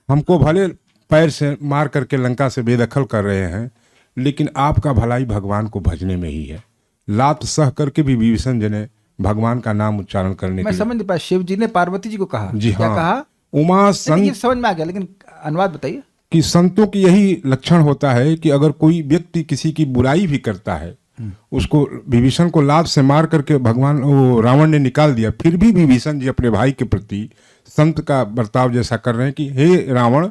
हमको भले पैर से मार करके लंका से बेदखल कर रहे हैं, लेकिन आपका भलाई भगवान को भजने में ही है। लात सह करके भी विभीषण जी ने भगवान का नाम उच्चारण करने मैं समझ नहीं पाया, शिव जी ने पार्वती जी को कहा? जी क्या हाँ, कहा? उमा संत। ये समझ में आ गया, लेकिन अनुवाद बताइए। कि संतों की यही लक्षण होता है कि अगर कोई व्यक्ति किसी की बुराई भी करता है, उसको विभीषण को लात से मार करके भगवान वो रावण ने निकाल दिया, फिर भी विभीषण जी अपने भाई के प्रति संत का बर्ताव जैसा कर रहे हैं कि हे रावण,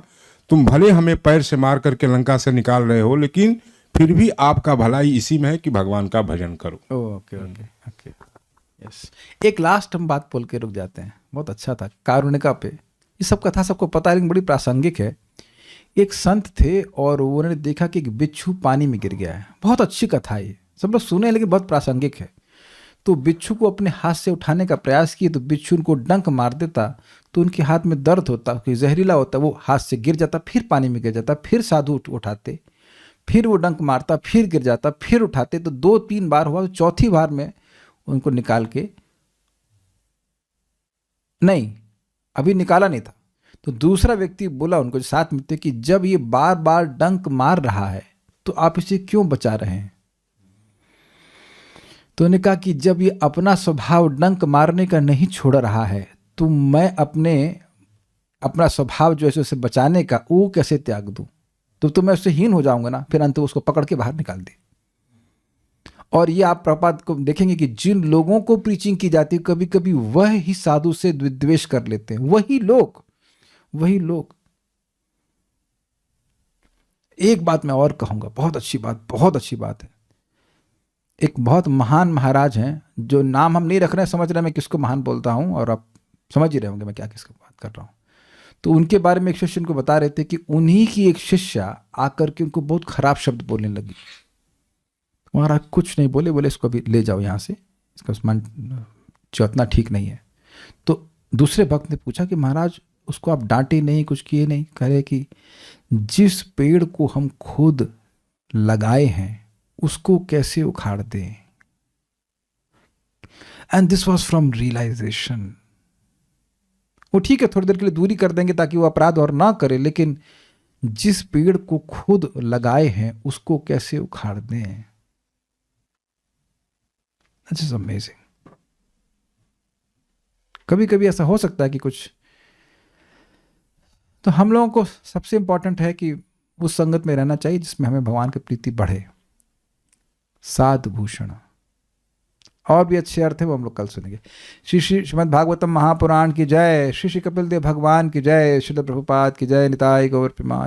तुम भले हमें पैर से मार करके लंका से निकाल रहे हो, लेकिन फिर भी आपका भलाई इसी में है कि भगवान का भजन करो। Okay okay okay, yes. एक लास्ट हम बात बोल के रुक जाते हैं, बहुत अच्छा था, कारुणिका पे। ये सब कथा सबको पता है, लेकिन बड़ी प्रासंगिक है। एक संत थे और उन्होंने देखा कि एक बिच्छू पानी में गिर गया है। बहुत अच्छी कथा है, ये सब लोग सुने, लेकिन बहुत प्रासंगिक है। तो बिच्छू को अपने हाथ से उठाने का प्रयास किए, तो बिच्छू उनको डंक मार देता, तो उनके हाथ में दर्द होता, कि जहरीला होता, वो हाथ से गिर जाता, फिर पानी में गिर जाता, फिर साधु उठाते, फिर वो डंक मारता, फिर गिर जाता, फिर उठाते। तो 2-3 बार हुआ, तो चौथी बार में उनको निकाल के, नहीं अभी निकाला नहीं था, तो दूसरा व्यक्ति बोला उनको जो साथ में थे कि जब ये बार बार डंक मार रहा है तो आप इसे क्यों बचा रहे हैं? तो उन्होंने कहा कि जब ये अपना स्वभाव डंक मारने का नहीं छोड़ रहा है, तो मैं अपना स्वभाव जो है उसे बचाने का वो कैसे त्याग दूं? तो मैं उससे हीन हो जाऊंगा ना। फिर अंत उसको पकड़ के बाहर निकाल दी। और ये आप प्रपात को देखेंगे कि जिन लोगों को प्रीचिंग की जाती है, कभी कभी वह ही साधु से विद्वेष कर लेते हैं, वही लोग। एक बात मैं और कहूंगा, बहुत अच्छी बात है। एक बहुत महान महाराज हैं, जो नाम हम नहीं रख रहे हैं, समझ रहे हैं मैं किसको महान बोलता हूं, और आप समझ ही रहे होंगे मैं क्या किसको बात कर रहा हूं। तो उनके बारे में एक शिष्य उनको बता रहे थे कि उन्हीं की एक शिष्या आकर के उनको बहुत खराब शब्द बोलने लगी। महाराज कुछ नहीं बोले इसको अभी ले जाओ यहाँ से, इसका मन चौतना ठीक नहीं है। तो दूसरे भक्त ने पूछा कि महाराज उसको आप डांटे नहीं, कुछ किए नहीं? कह रहे कि जिस पेड़ को हम खुद लगाए हैं उसको कैसे उखाड़ दें? And this was from realisation. वो ठीक है, थोड़ी देर के लिए दूरी कर देंगे ताकि वो अपराध और ना करे, लेकिन जिस पेड़ को खुद लगाए हैं उसको कैसे उखाड़ दें? This is amazing. कभी कभी ऐसा हो सकता है कि कुछ, तो हम लोगों को सबसे इम्पोर्टेंट है कि उस संगत में रहना चाहिए जिसमें हमें भगवान की प्रीति बढ़े। साधु भूषण, और भी अच्छे अर्थ है वो हम लोग कल सुनेंगे। श्री श्री श्रीमद् भागवतम महापुराण की जय, श्री श्री कपिल देव भगवान की जय, श्रील प्रभुपाद की जय, निताय गौर प्रेमान।